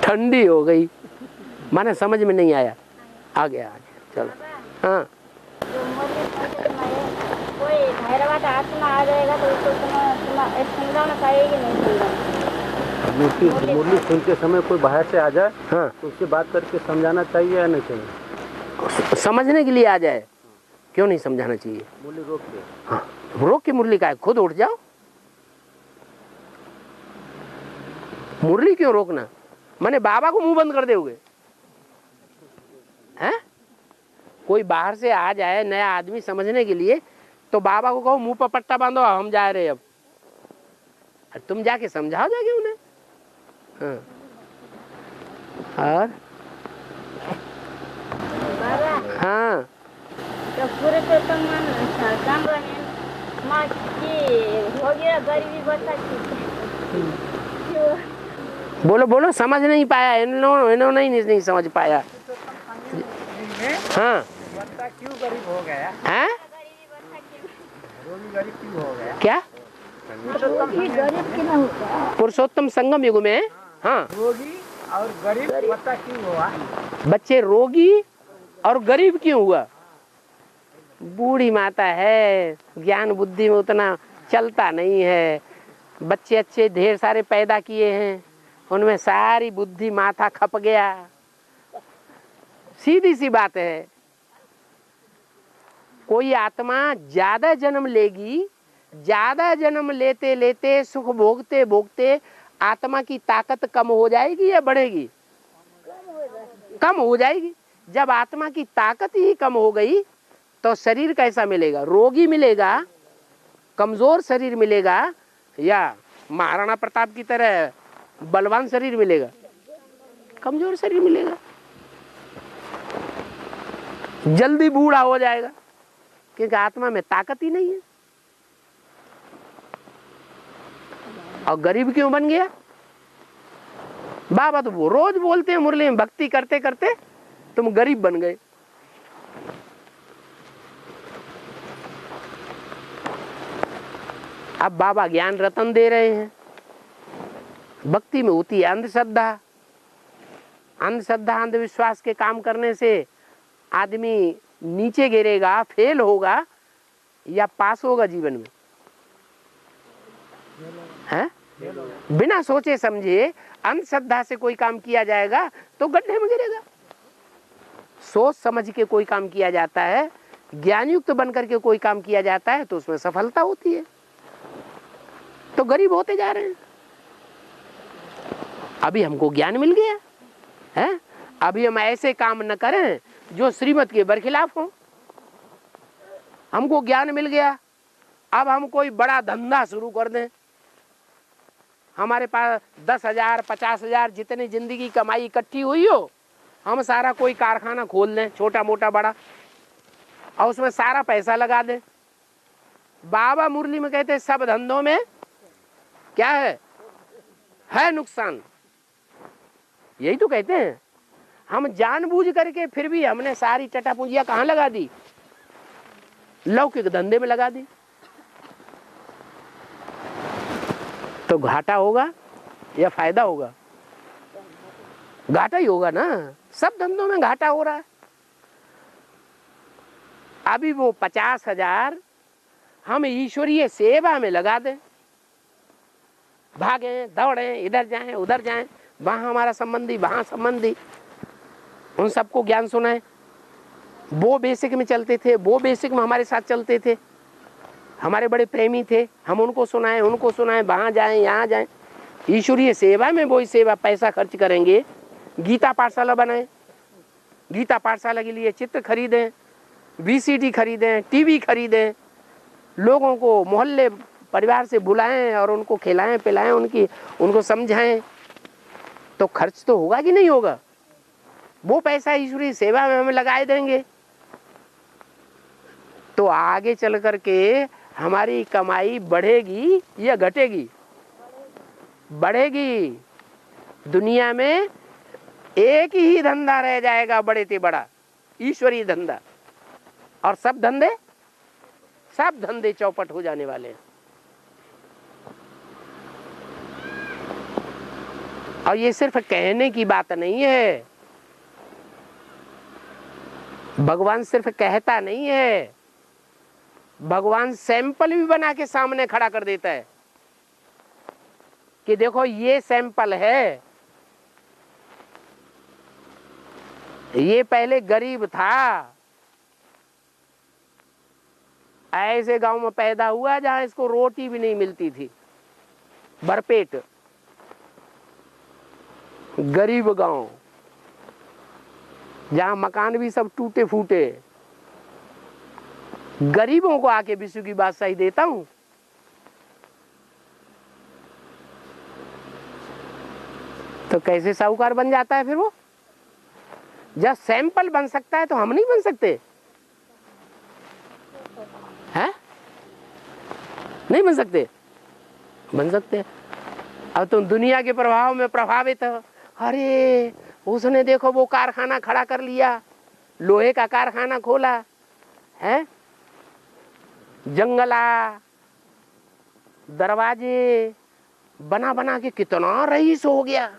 ठंडी हो गई, माने समझ में नहीं आया। आ गया चलो। हाँ, कोई भैरवा का आत्मा आ जाएगा तो उसको समझाना पड़ेगी नहीं? मुरली सुनते समय कोई बाहर से आ जाए हाँ, तो उससे बात करके समझाना चाहिए या नहीं चाहिए? समझने के लिए आ जाए, क्यों नहीं समझाना चाहिए? मुरली रोक के। हाँ, रोक के मुरली का है, खुद उठ जाओ। मुरली क्यों रोकना? माने बाबा को मुंह बंद कर दोगे? हैं? कोई बाहर से आ जाए नया आदमी समझने के लिए तो बाबा को कहो मुंह पर पट्टा बांधो, हम जा रहे अब। तुम जाके समझाओ जाके उन्हें। हाँ। और बाबा हाँ, तो पूरे तो तुम माँ की हो गया गरीबी बता बोलो बोलो, समझ नहीं पाया इन्होंने नहीं समझ पाया। हाँ, क्यों गरीब हो गया? हैं? गरीब क्यों हो गया? क्या? गरीब क्यों होगा? पुरुषोत्तम संगम युग में हाँ, रोगी और गरीब पता क्यों हुआ? बच्चे रोगी और गरीब क्यों हुआ? बूढ़ी माता है, ज्ञान बुद्धि में उतना चलता नहीं है। बच्चे अच्छे ढेर सारे पैदा किए हैं, उनमें सारी बुद्धि माथा खप गया। सीधी सी बात है। कोई आत्मा ज्यादा जन्म लेगी, ज्यादा जन्म लेते लेते सुख भोगते भोगते आत्मा की ताकत कम हो जाएगी या बढ़ेगी? कम हो जाएगी। जब आत्मा की ताकत ही कम हो गई तो शरीर कैसा मिलेगा? रोगी मिलेगा, कमजोर शरीर मिलेगा, या महाराणा प्रताप की तरह बलवान शरीर मिलेगा? कमजोर शरीर मिलेगा, जल्दी बूढ़ा हो जाएगा, क्योंकि आत्मा में ताकत ही नहीं है। और गरीब क्यों बन गया? बाबा तो वो रोज बोलते हैं मुरली में, भक्ति करते करते तुम गरीब बन गए। अब बाबा ज्ञान रतन दे रहे हैं। भक्ति में होती है अंधश्रद्धा। अंधश्रद्धा अंधविश्वास के काम करने से आदमी नीचे गिरेगा, फेल होगा या पास होगा जीवन में, है? बिना सोचे समझे अंधश्रद्धा से कोई काम किया जाएगा तो गड्ढे में गिरेगा। सोच समझ के कोई काम किया जाता है, ज्ञान युक्त बनकर के कोई काम किया जाता है तो उसमें सफलता होती है। तो गरीब होते जा रहे हैं। अभी हमको ज्ञान मिल गया है, अभी हम ऐसे काम न करें जो श्रीमत के बरखिलाफ हो। हमको ज्ञान मिल गया, अब हम कोई बड़ा धंधा शुरू कर दें। हमारे पास 10,000 50,000 जितनी जिंदगी कमाई इकट्ठी हुई हो, हम सारा कोई कारखाना खोल दें, छोटा मोटा बड़ा, और उसमें सारा पैसा लगा दें। बाबा मुरली में कहते हैं सब धंधों में क्या है नुकसान। यही तो कहते हैं। हम जानबूझ करके फिर भी हमने सारी चटापूंजियां कहाँ लगा दी? लौकिक धंधे में लगा दी। तो घाटा होगा या फायदा होगा? घाटा ही होगा ना। सब धंधों में घाटा हो रहा है। अभी वो 50,000 हम ईश्वरीय सेवा में लगा दें, भागें दौड़ें, इधर जाएं उधर जाएं, वहां हमारा संबंधी वहां संबंधी, उन सबको ज्ञान सुनाएं। वो बेसिक में चलते थे, वो बेसिक में हमारे साथ चलते थे, हमारे बड़े प्रेमी थे, हम उनको सुनाएं वहां जाएं यहाँ जाएं। ईश्वरीय सेवा में वही सेवा पैसा खर्च करेंगे। गीता पाठशाला बनाएं, गीता पाठशाला के लिए चित्र खरीदें, VCD खरीदें, टीवी खरीदें, लोगों को मोहल्ले परिवार से बुलाएं और उनको खिलाएं पिलाएं, उनको समझाएं। तो खर्च तो होगा कि नहीं होगा? वो पैसा ईश्वरीय सेवा में हम लगाए देंगे तो आगे चल करके हमारी कमाई बढ़ेगी या घटेगी? बढ़ेगी। दुनिया में एक ही धंधा रह जाएगा बड़े से बड़ा, ईश्वरीय धंधा, और सब धंधे चौपट हो जाने वाले हैं। और ये सिर्फ कहने की बात नहीं है, भगवान सिर्फ कहता नहीं है, भगवान सैंपल भी बना के सामने खड़ा कर देता है कि देखो ये सैंपल है। ये पहले गरीब था, ऐसे गांव में पैदा हुआ जहां इसको रोटी भी नहीं मिलती थी, भरपेट गरीब गांव, जहां मकान भी सब टूटे फूटे। गरीबों को आके विश्व की बादशाही देता हूं। तो कैसे साहूकार बन जाता है फिर वो? जब सैंपल बन सकता है तो हम नहीं बन सकते हैं? नहीं बन सकते? बन सकते। अब तुम दुनिया के प्रभाव में प्रभावित हो, अरे उसने देखो वो कारखाना खड़ा कर लिया, लोहे का कारखाना खोला है, जंगला दरवाजे बना बना के कितना रईस हो गया,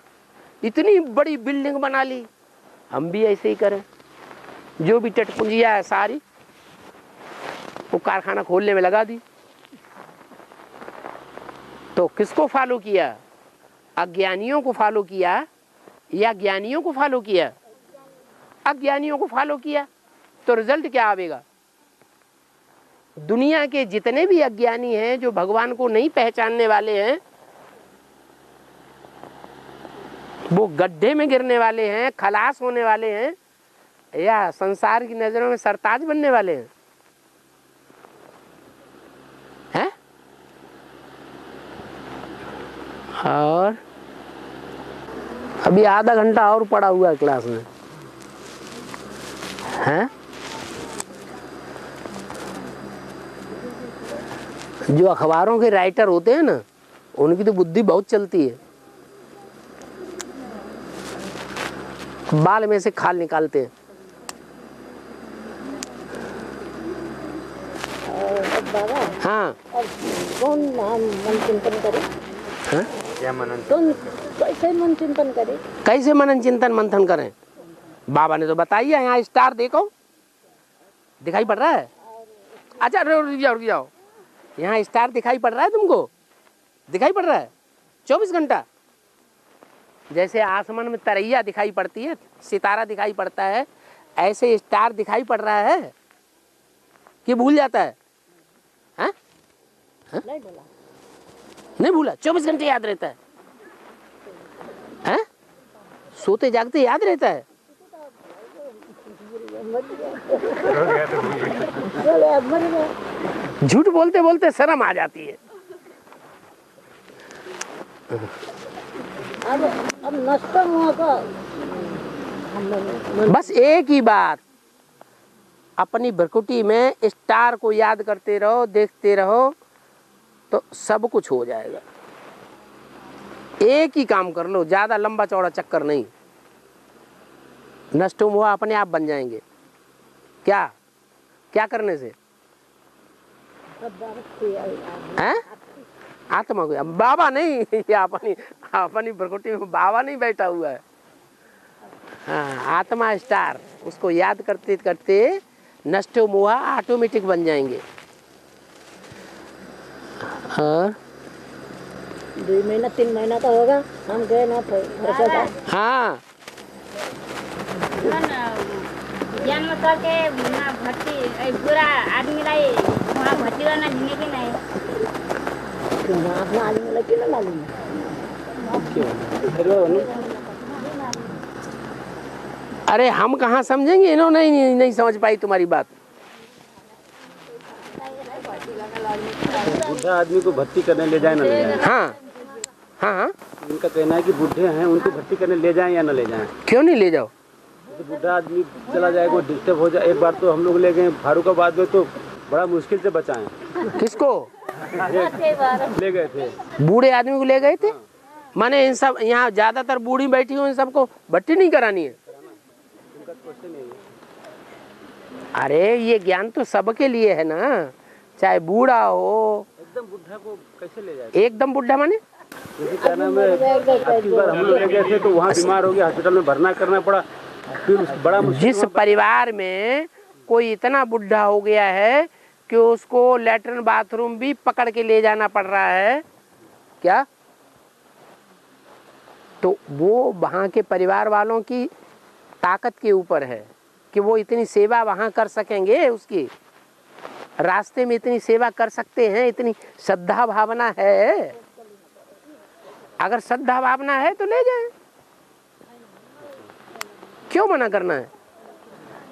इतनी बड़ी बिल्डिंग बना ली। हम भी ऐसे ही करें, जो भी टटपुंजिया है सारी वो कारखाना खोलने में लगा दी। तो किसको फॉलो किया? अज्ञानियों को फॉलो किया या ज्ञानियों को फॉलो किया? अज्ञानियों को फॉलो किया। तो रिजल्ट क्या आवेगा? दुनिया के जितने भी अज्ञानी हैं, जो भगवान को नहीं पहचानने वाले हैं, वो गड्ढे में गिरने वाले हैं, खलास होने वाले हैं, या संसार की नजरों में सरताज बनने वाले हैं? हैं? और अभी आधा घंटा और पड़ा हुआ है क्लास में, हैं? जो अखबारों के राइटर होते हैं ना, उनकी तो बुद्धि बहुत चलती है, बाल में से खाल निकालते हैं। बाबा, हाँ, अब कौन मन चिंतन करे? हाँ? क्या मनन? कौन कैसे मन चिंतन करे? कैसे मनन चिंतन मंथन करें? बाबा ने तो बताइए, यहाँ स्टार देखो, दिखाई पड़ रहा है? अच्छा रुक जाओ, यहाँ स्टार दिखाई पड़ रहा है तुमको? दिखाई पड़ रहा है 24 घंटा? जैसे आसमान में तरैया दिखाई पड़ती है, सितारा दिखाई पड़ता है, ऐसे स्टार दिखाई पड़ रहा है कि भूल जाता है? हाँ? हाँ? नहीं भूला, 24 घंटे याद रहता है। हैं? सोते जागते याद रहता है। झूठ बोलते बोलते शर्म आ जाती है। अब नष्ट हुआ का बस एक ही बात, अपनी भ्रकुटी में स्टार को याद करते रहो, देखते रहो, तो सब कुछ हो जाएगा। एक ही काम कर लो, ज्यादा लंबा चौड़ा चक्कर नहीं। नष्ट हुआ अपने आप बन जाएंगे। क्या क्या करने से? हैं? आत्मा को, बाबा नहीं, ये अपनी प्रकृति में बाबा नहीं बैठा हुआ है। हाँ, आत्मा स्टार, उसको याद करते करते नष्ट मोह ऑटोमेटिक बन जाएंगे। हाँ 2 महीना 3 महीना का होगा, हम गए ना हाँ जन्म करके भर्ती पूरा आदमीलाई वहाँ भर्ती गर्न दिने कि नहीं? आफ्नो आदमीलाई किन नलिने? अरे हम कहाँ समझेंगे, इन्होंने नहीं समझ पाई तुम्हारी बात। बुढ़ा आदमी को भर्ती करने ले जाए ना ले जाए? हाँ हाँ हाँ, इनका कहना है कि बुढ़े हैं, उनको भर्ती करने ले जाएं या न ले जाएं? क्यों नहीं ले जाओ? तो बुढ़ा आदमी चला जाएगा, डिस्टर्ब हो जाए। एक बार तो हम लोग ले गए फारुखाबाद में, तो बड़ा मुश्किल से बचाएं। किसको ले गए थे? बूढ़े आदमी को ले गए थे? माने इन सब यहाँ ज्यादातर बूढ़ी बैठी हुई, इन सबको भर्ती नहीं करानी है? अरे ये ज्ञान तो सबके लिए है ना, चाहे बूढ़ा हो। एकदम बुढ़ा को कैसे ले जाए? एकदम बुढ़ा माने क्या नाम है, आखिरी बार हम लोग ले गए थे तो वहाँ बीमार हो गया, हॉस्पिटल में भरना करना पड़ा, फिर बड़ा मुश्किल। जिस परिवार में कोई इतना बुढ़ा हो गया है कि उसको लैट्रिन बाथरूम भी पकड़ के ले जाना पड़ रहा है क्या, तो वो वहाँ के परिवार वालों की ताकत के ऊपर है कि वो इतनी सेवा वहाँ कर सकेंगे, उसकी रास्ते में इतनी सेवा कर सकते हैं, इतनी श्रद्धा भावना है। अगर श्रद्धा भावना है तो ले जाएं, क्यों मना करना है?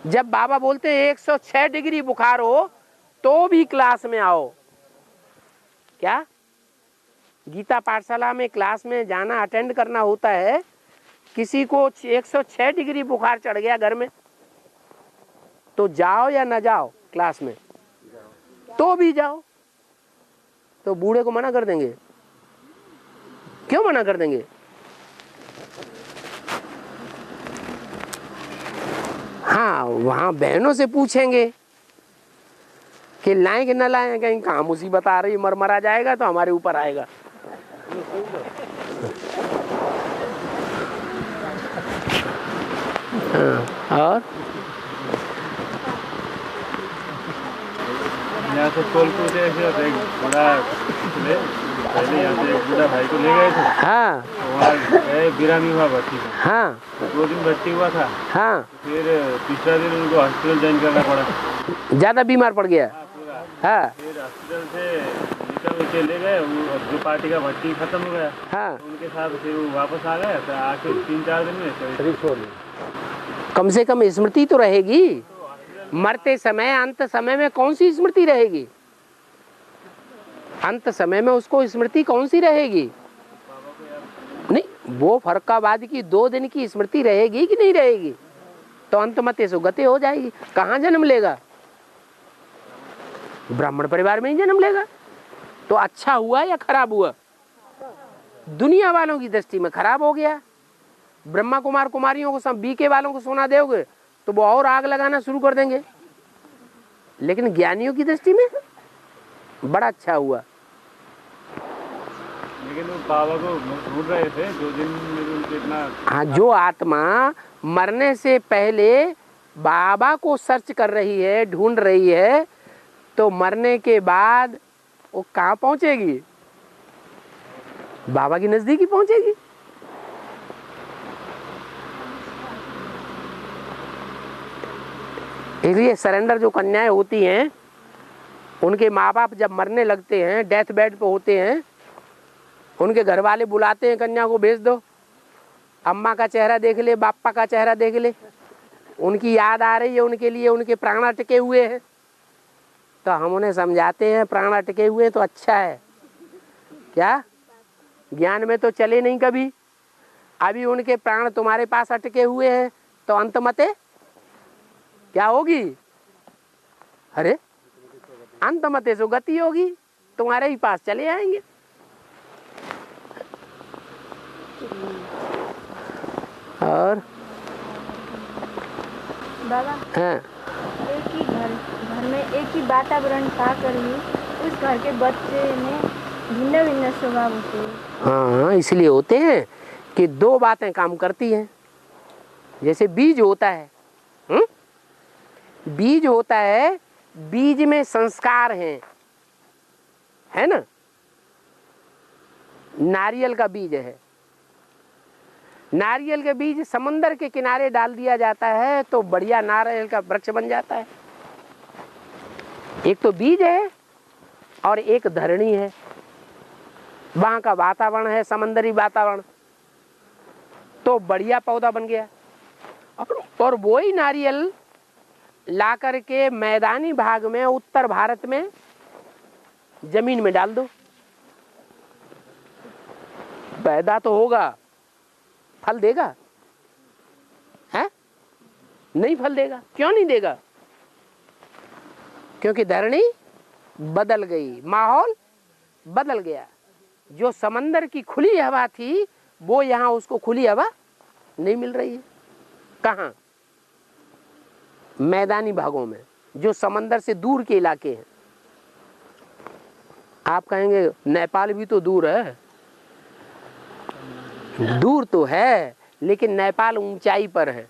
जब बाबा बोलते हैं 106 डिग्री बुखार हो तो भी क्लास में आओ, क्या गीता पाठशाला में क्लास में जाना, अटेंड करना होता है। किसी को 106 डिग्री बुखार चढ़ गया घर में, तो जाओ या ना जाओ क्लास में? तो भी जाओ। तो बूढ़े को मना कर देंगे? क्यों मना कर देंगे? हाँ, वहां बहनों से पूछेंगे कि लाएं कि न लाएं, कहीं कहाँ मुसीबत आ रही, मरमरा जाएगा तो हमारे ऊपर आएगा। हाँ, और यहाँ से कोलपुर से ऐसे बड़ा पहले यहाँ से एक बूढ़ा भाई को ले गए थे। हाँ, वहाँ बिरामी हुआ भर्ती था। हाँ, 2 दिन भर्ती हुआ था। हाँ, फिर तीसरा दिन उनको हॉस्पिटल ज्वाइन करना पड़ा। ज्यादा बीमार पड़ गया। पूरा। हाँ, फिर हॉस्पिटल से के ले गए, वो जो पार्टी का भट्टी खत्म हो गया, हाँ उनके साथ फिर वो वापस आ गए, तो आके 3-4 दिन में शरीर छोड़ दी। कम से कम स्मृति तो रहेगी। मरते समय अंत समय में कौन सी स्मृति रहेगी? अंत समय में उसको स्मृति कौन सी रहेगी? नहीं, वो फरक्काबाद की 2 दिन की स्मृति रहेगी कि नहीं रहेगी? तो अंत मते सुगति हो जाएगी। कहाँ जन्म लेगा? ब्राह्मण परिवार में ही जन्म लेगा। तो अच्छा हुआ या खराब हुआ? दुनिया वालों की दृष्टि में खराब हो गया। ब्रह्मा कुमार कुमारियों को, सब बीके वालों को सोना दोगे तो वो और आग लगाना शुरू कर देंगे, लेकिन ज्ञानियों की दृष्टि में बड़ा अच्छा हुआ। लेकिन वो बाबा को ढूंढ रहे थे जो दिन उनके इतना। हाँ, जो आत्मा मरने से पहले बाबा को सर्च कर रही है, ढूंढ रही है, तो मरने के बाद वो कहाँ पहुंचेगी? बाबा की नजदीक पहुंचेगी। इसलिए सरेंडर जो कन्याएं होती हैं, उनके माँ बाप जब मरने लगते हैं, डेथ बेड पे होते हैं, उनके घर वाले बुलाते हैं कन्या को, भेज दो, अम्मा का चेहरा देख ले, बापा का चेहरा देख ले, उनकी याद आ रही है, उनके लिए उनके प्राण अटके हुए हैं। तो हम उन्हें समझाते हैं प्राण अटके हुए तो अच्छा है क्या? ज्ञान में तो चले नहीं कभी, अभी उनके प्राण तुम्हारे पास अटके हुए हैं, तो अंत मते क्या होगी? अरे अंत मते सो गति होगी, तुम्हारे ही पास चले आएंगे। और बाबा, हाँ, एक ही घर में एक ही वातावरण पाकर ही उस घर के बच्चे में भिन्न भिन्न स्वभाव होते हैं। हाँ, इसलिए होते हैं कि 2 बातें काम करती हैं। जैसे बीज होता है, बीज होता है, बीज में संस्कार हैं, है ना? नारियल का बीज है, नारियल के बीज समंदर के किनारे डाल दिया जाता है तो बढ़िया नारियल का वृक्ष बन जाता है। एक तो बीज है और एक धरणी है, वहां का वातावरण है समंदरी वातावरण, तो बढ़िया पौधा बन गया। और वही नारियल ला करके मैदानी भाग में, उत्तर भारत में जमीन में डाल दो, पैदा तो होगा, फल देगा? है? नहीं फल देगा। क्यों नहीं देगा? क्योंकि धरणी बदल गई, माहौल बदल गया। जो समंदर की खुली हवा थी वो यहाँ उसको खुली हवा नहीं मिल रही है। कहाँ? मैदानी भागों में, जो समंदर से दूर के इलाके हैं। आप कहेंगे नेपाल भी तो दूर है, दूर तो है, लेकिन नेपाल ऊंचाई पर है,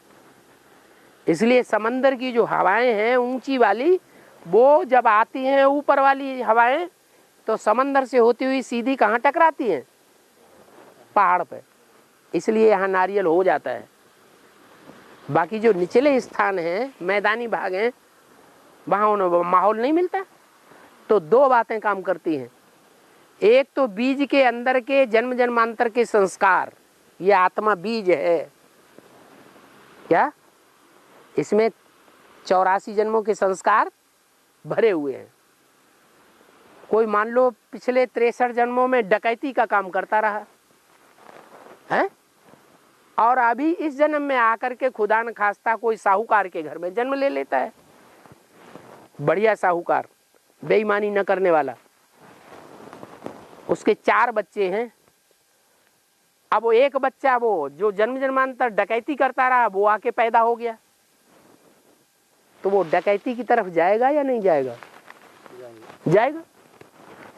इसलिए समंदर की जो हवाएं हैं ऊंची वाली, वो जब आती हैं ऊपर वाली हवाएं, तो समंदर से होती हुई सीधी कहाँ टकराती हैं? पहाड़ पे। इसलिए यहाँ नारियल हो जाता है। बाकी जो निचले स्थान हैं, मैदानी भाग हैं, वहाँ उन्हें माहौल नहीं मिलता। तो 2 बातें काम करती हैं। एक तो बीज के अंदर के जन्म जन्मांतर के संस्कार, ये आत्मा बीज है क्या? इसमें 84 जन्मों के संस्कार भरे हुए हैं। कोई मान लो पिछले 63 जन्मों में डकैती का काम करता रहा है, और अभी इस जन्म में आकर के खुदा न खास्ता कोई साहूकार के घर में जन्म ले लेता है। बढ़िया साहूकार, बेईमानी न करने वाला। उसके 4 बच्चे हैं। अब वो एक बच्चा, वो जो जन्म जन्मांतर डकैती करता रहा, वो आके पैदा हो गया, तो वो डकैती की तरफ जाएगा या नहीं जाएगा? जाएगा,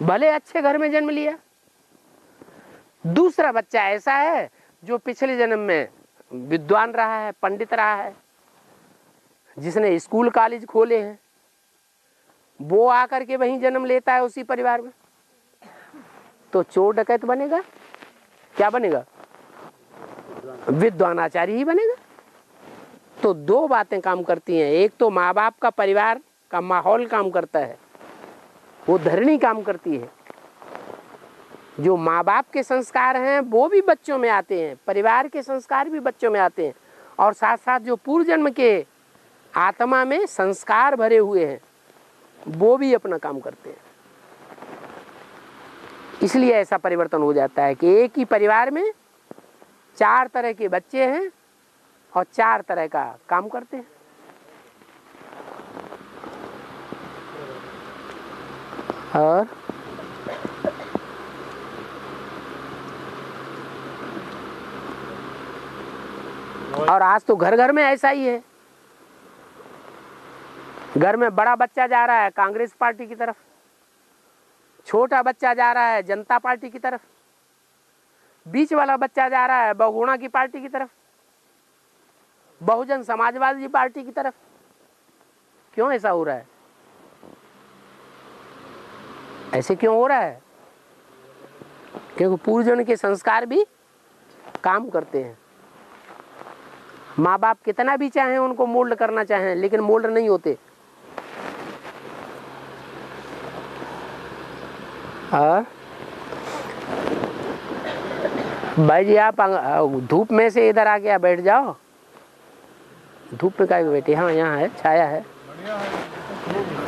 भले अच्छे घर में जन्म लिया। दूसरा बच्चा ऐसा है जो पिछले जन्म में विद्वान रहा है, पंडित रहा है, जिसने स्कूल कॉलेज खोले हैं, वो आकर के वहीं जन्म लेता है उसी परिवार में, तो चोर डकैत बनेगा? क्या बनेगा? विद्वान आचार्य ही बनेगा। तो 2 बातें काम करती हैं। एक तो माँ बाप का, परिवार का माहौल काम करता है, वो धरणी काम करती है, जो माँ बाप के संस्कार हैं वो भी बच्चों में आते हैं, परिवार के संस्कार भी बच्चों में आते हैं, और साथ साथ जो पूर्व जन्म के आत्मा में संस्कार भरे हुए हैं वो भी अपना काम करते हैं। इसलिए ऐसा परिवर्तन हो जाता है कि एक ही परिवार में 4 तरह के बच्चे हैं और 4 तरह का काम करते हैं। और आज तो घर घर में ऐसा ही है। घर में बड़ा बच्चा जा रहा है कांग्रेस पार्टी की तरफ, छोटा बच्चा जा रहा है जनता पार्टी की तरफ, बीच वाला बच्चा जा रहा है बहुगुणा की पार्टी की तरफ, बहुजन समाजवादी पार्टी की तरफ। क्यों ऐसा हो रहा है? ऐसे क्यों हो रहा है? क्योंकि पूर्वजों के संस्कार भी काम करते हैं। माँ बाप कितना भी चाहें उनको मोल्ड करना चाहें, लेकिन मोल्ड नहीं होते। और भाई जी आप धूप में से इधर आके आप बैठ जाओ। धूप में काहे बैठे? हाँ यहाँ है, छाया है।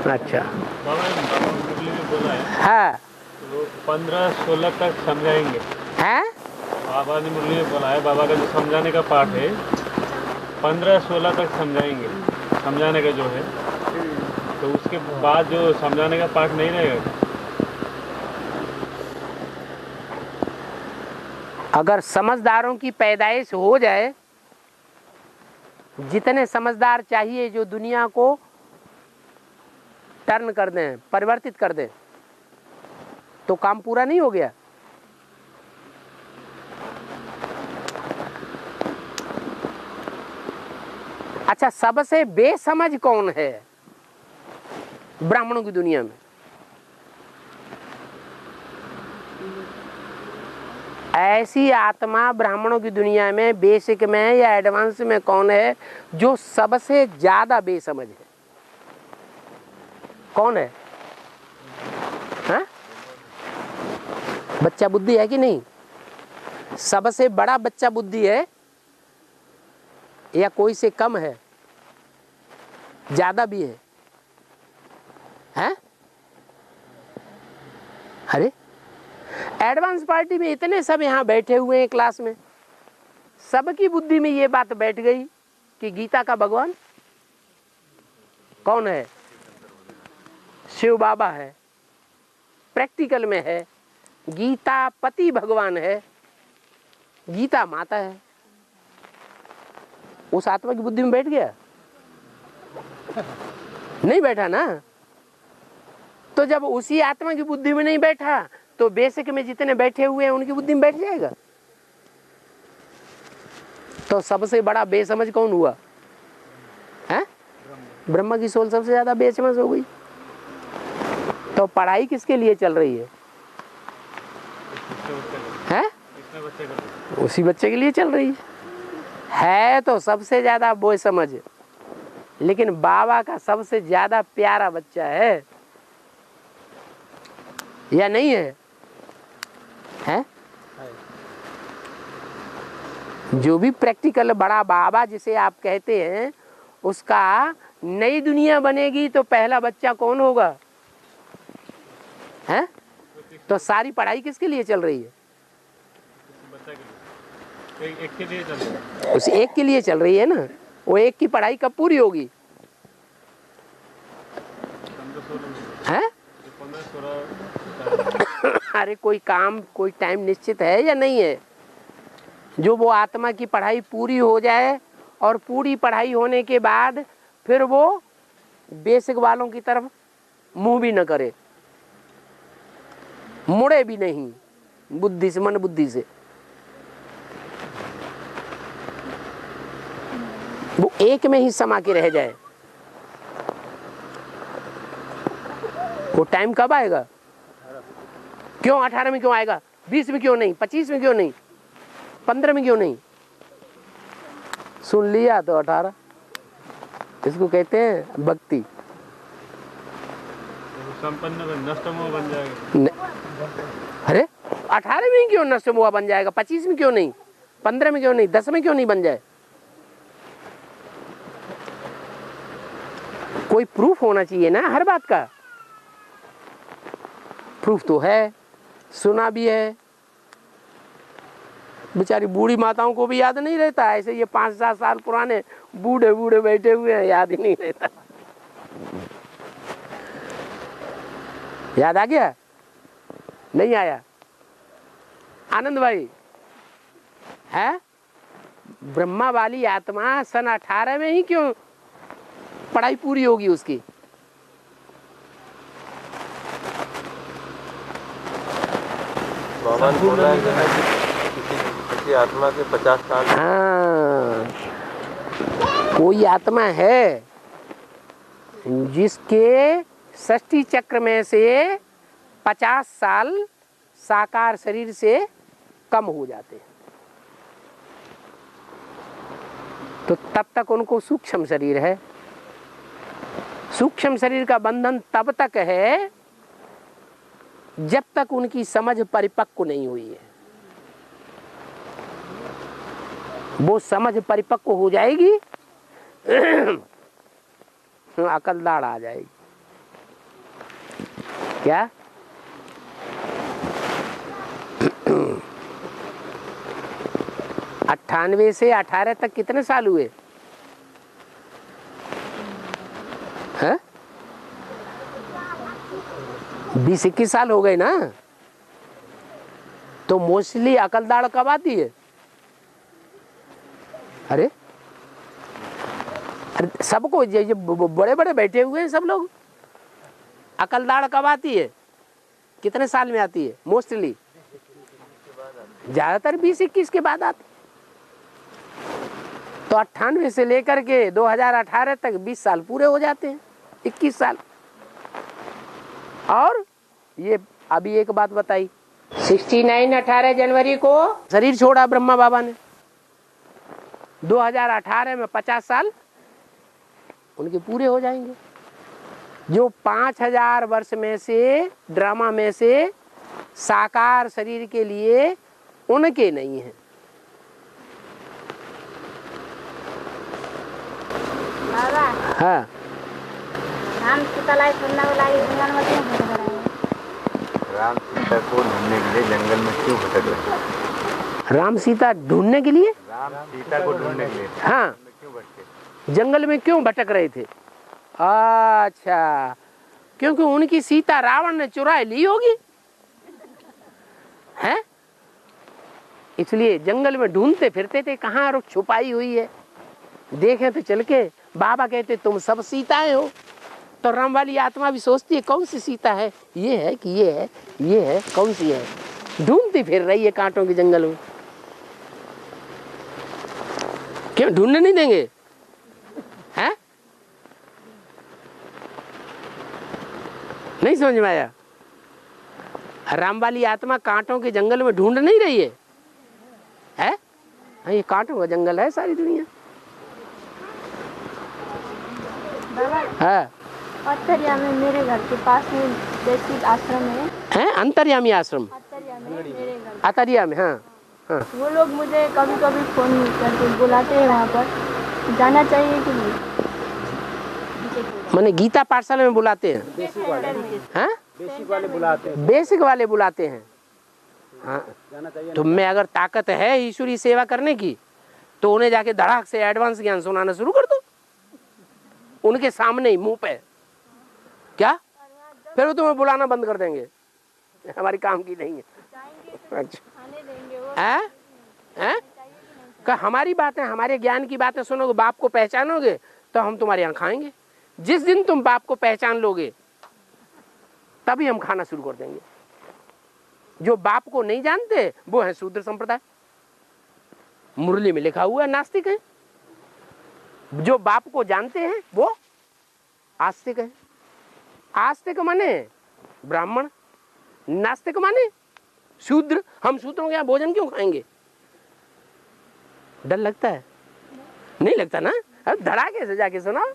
अच्छा हाँ, 15-16 तक समझाएंगे। हैं? बाबा ने मुरली में बोला है, बाबा का जो समझाने का पाठ है 15-16 तक समझाएंगे, समझाने का जो है। तो उसके बाद जो समझाने का पाठ नहीं रहेगा। अगर समझदारों की पैदाइश हो जाए, जितने समझदार चाहिए जो दुनिया को टर्न कर दें, परिवर्तित कर दें, तो काम पूरा नहीं हो गया। अच्छा, सबसे बेसमझ कौन है ब्राह्मणों की दुनिया में? ऐसी आत्मा ब्राह्मणों की दुनिया में बेसिक में या एडवांस में कौन है जो सबसे ज्यादा बेसमझ है? कौन है? हाँ? बच्चा बुद्धि है कि नहीं? सबसे बड़ा बच्चा बुद्धि है या कोई से कम है? ज्यादा भी है? हैं? अरे एडवांस पार्टी में इतने सब यहाँ बैठे हुए हैं क्लास में, सबकी बुद्धि में ये बात बैठ गई कि गीता का भगवान कौन है? शिव बाबा है। प्रैक्टिकल में है, गीता पति भगवान है, गीता माता है। उस आत्मा की बुद्धि में बैठ गया? नहीं बैठा ना। तो जब उसी आत्मा की बुद्धि में नहीं बैठा तो बेसिक में जितने बैठे हुए हैं उनकी बुद्धि में बैठ जाएगा। तो सबसे बड़ा बेसमझ कौन हुआ? है? ब्रह्मा की सोल सबसे ज्यादा बेसमझ हो गई। तो पढ़ाई किसके लिए चल रही है? हैं? उसी बच्चे के लिए चल रही है। तो सबसे ज्यादा बेसमझ, लेकिन बाबा का सबसे ज्यादा प्यारा बच्चा है या नहीं है? है? जो भी प्रैक्टिकल बड़ा बाबा जिसे आप कहते हैं, उसका नई दुनिया बनेगी तो पहला बच्चा कौन होगा? है? तो सारी पढ़ाई किसके लिए चल रही है? एक के लिए चल रही है। उस एक के लिए चल रही है ना। वो एक की पढ़ाई कब पूरी होगी? है? अरे कोई काम, कोई टाइम निश्चित है या नहीं है? जो वो आत्मा की पढ़ाई पूरी हो जाए और पूरी पढ़ाई होने के बाद फिर वो बेसिक वालों की तरफ मुंह भी न करे, मुड़े भी नहीं बुद्धि से, मन बुद्धि से। वो एक में ही समा के रह जाए। वो टाइम कब आएगा? क्यों 18 में क्यों आएगा? 20 में क्यों नहीं? 25 में क्यों नहीं? 15 में क्यों नहीं? सुन लिया तो 18। इसको कहते हैं भक्ति। संपन्न नष्टमो बन जाएगा। अरे 18 में ही क्यों नष्ट हुआ बन जाएगा, 25 में क्यों नहीं, 15 में क्यों नहीं, 10 में क्यों नहीं बन जाए? कोई प्रूफ होना चाहिए ना हर बात का। प्रूफ तो है, सुना भी है। बेचारी बूढ़ी माताओं को भी याद नहीं रहता, ऐसे ये 5-7 साल पुराने बूढ़े बूढ़े बैठे हुए हैं, याद ही नहीं रहता। याद आ गया? नहीं आया? आनंद भाई है? ब्रह्मा वाली आत्मा सन 18 में ही क्यों पढ़ाई पूरी होगी उसकी? बाबा ने बोला है कि किसी आत्मा के 50 साल। हाँ, कोई आत्मा है जिसके षष्ठी चक्र में से 50 साल साकार शरीर से कम हो जाते हैं, तो तब तक उनको सूक्ष्म शरीर है। सूक्ष्म शरीर का बंधन तब तक है जब तक उनकी समझ परिपक्व नहीं हुई है। वो समझ परिपक्व हो जाएगी अकलदाड़ आ जाएगी। क्या? अट्ठानवे से 18 तक कितने साल हुए हैं? 20-21 साल हो गए ना। तो मोस्टली अकलदाड़ कब आती है? अरे सबको ये बड़े बड़े बैठे हुए हैं सब लोग, अकलदाड़ कब आती है? कितने साल में आती है? मोस्टली ज्यादातर 20-21 के बाद आती। तो 98 से लेकर के 2018 तक 20 साल पूरे हो जाते हैं, 21 साल। और ये अभी एक बात बताई, 18 जनवरी को शरीर छोड़ा ब्रह्मा बाबा ने। 2018 में 50 साल उनके पूरे हो जाएंगे। जो 5000 वर्ष में से ड्रामा में से साकार शरीर के लिए उनके नहीं है। बाबा, हाँ, राम सीता लाई सुनने वाला ये जंगल में क्यों भटक रहा है? राम सीता को ढूंढने के लिए जंगल में क्यों भटक रहे हैं? राम सीता ढूंढने के लिए? राम सीता को ढूंढने के लिए हाँ, क्यों भटके? जंगल में क्यों भटक रहे थे? अच्छा, क्योंकि उनकी सीता रावण ने चुरा ली होगी, हैं? इसलिए जंगल में ढूंढते फिरते थे कहाँ रुक छुपाई हुई है। देखे तो चल के बाबा कहते तुम सब सीताएं हो। तो राम वाली आत्मा भी सोचती है कौन सी सीता है, ये है कि ये है, ये है, कौन सी है? ढूंढती फिर रही है कांटों के जंगल में। क्यों ढूंढने नहीं देंगे? हैं? नहीं समझ में आया? राम वाली आत्मा कांटों के जंगल में ढूंढ नहीं रही है, है? हाँ, ये कांटों का जंगल है सारी दुनिया। हाँ, अंतर्यामी मेरे घर के पास में जैसी आश्रम है, अंतर्यामी आश्रम अंतर्यामी मेरे घर। अतरिया में। हाँ हाँ, वो लोग मुझे कभी कभी फोन करके बुलाते हैं, वहाँ पर जाना चाहिए कि नहीं? मैंने गीता पाठशाला में बुलाते हैं। हाँ, बेसिक वाले बुलाते हैं। बेसिक वाले बुलाते हैं। हाँ, जाना चाहिए। तुम में अगर ताकत है ईश्वरी सेवा करने की तो उन्हें जाके धड़ाक से एडवांस ज्ञान सुनाना शुरू कर दो, उनके सामने ही मुंह पे। क्या? फिर वो तुम्हें बुलाना बंद कर देंगे, हमारी काम की नहीं है। अच्छा, हैं? हमारी बातें, हमारे ज्ञान की बातें सुनोगे, बाप को पहचानोगे तो हम तुम्हारे यहाँ खाएंगे। जिस दिन तुम बाप को पहचान लोगे तभी हम खाना शुरू कर देंगे। जो बाप को नहीं जानते वो है शूद्र संप्रदाय, मुरली में लिखा हुआ है नास्तिक है। जो बाप को जानते हैं वो आस्तिक है। आस्तिक माने ब्राह्मण, नास्तिक माने शूद्र। हम शूद्रों के यहाँ भोजन क्यों खाएंगे? डर लगता है? नहीं लगता ना? अब धड़ाके से जाके सुनाओ।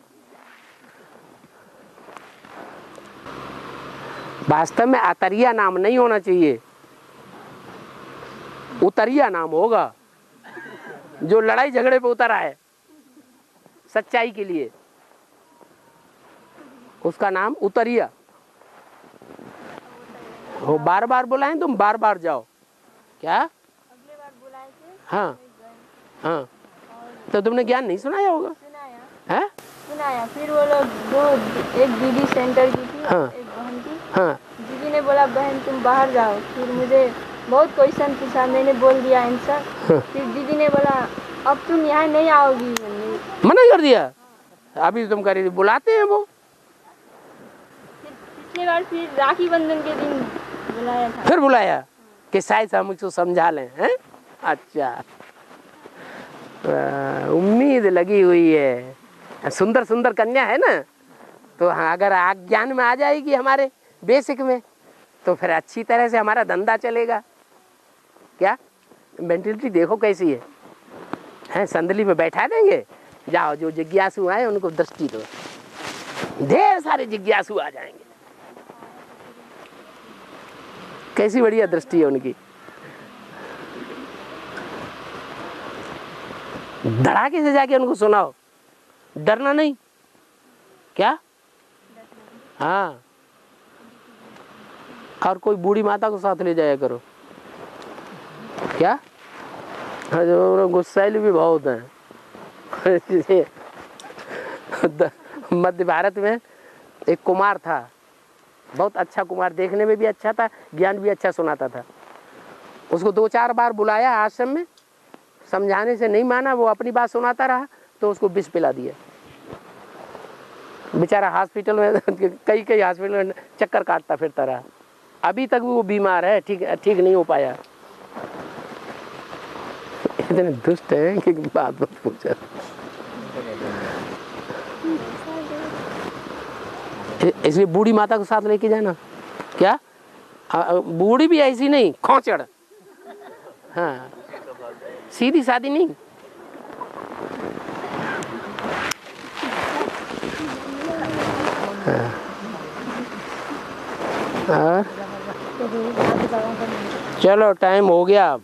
वास्तव में अतरिया नाम नहीं होना चाहिए, उतरिया नाम होगा, जो लड़ाई झगड़े पे उतर आए सच्चाई के लिए, उसका नाम उतरिया। वो बार बार बुलाएं, तुम बार बार जाओ। क्या? अगले बार बुलाए थे, हाँ हाँ, तो तुमने ज्ञान नहीं सुनाया होगा। सुनाया है? सुनाया। फिर वो लोग दो, एक दीदी सेंटर की थी, हाँ। एक बहन की। हाँ दीदी ने बोला बहन तुम बाहर जाओ। फिर मुझे बहुत क्वेश्चन पूछा, मैंने बोल दिया आंसर। हाँ। फिर दीदी ने बोला अब तुम यहाँ नहीं आओगी। मना कर दिया। अभी तुम कह रही थी बुलाते हैं वो। पिछले बार फिर राखी बंधन के दिन बुलाया था। फिर बुलाया कि शायद हम उसको समझा लें। हैं? अच्छा, उम्मीद लगी हुई है। सुंदर सुंदर कन्या है ना, तो अगर ज्ञान में आ जाएगी हमारे बेसिक में, तो फिर अच्छी तरह से हमारा धंधा चलेगा। क्या मेंटलिटी देखो कैसी है, हैं? संदली में बैठा देंगे, जाओ जो जिज्ञासु आए उनको दृष्टि दो, ढेर सारे जिज्ञासु आ जाएंगे। कैसी बढ़िया दृष्टि है उनकी। धड़ाके से जाके उनको सुनाओ, डरना नहीं। क्या? हाँ, और कोई बूढ़ी माता को साथ ले जाया करो। क्या? जो गुस्सैली भी बहुत हैं। मध्य भारत में एक कुमार था, बहुत अच्छा कुमार, देखने में भी अच्छा था, ज्ञान भी अच्छा सुनाता था। उसको 2-4 बार बुलाया आश्रम में, समझाने से नहीं माना, वो अपनी बात सुनाता रहा, तो उसको विष पिला दिया। बेचारा हॉस्पिटल में कई हॉस्पिटल में चक्कर काटता फिरता रहा। अभी तक वो बीमार है, ठीक नहीं हो पाया। इतने दुष्ट हैं कि बात मत पूछो। इसलिए बूढ़ी माता को साथ लेके जाना। क्या? बूढ़ी भी ऐसी नहीं, खोचड़। हाँ, सीधी सादी नहीं। हाँ। चलो टाइम हो गया अब।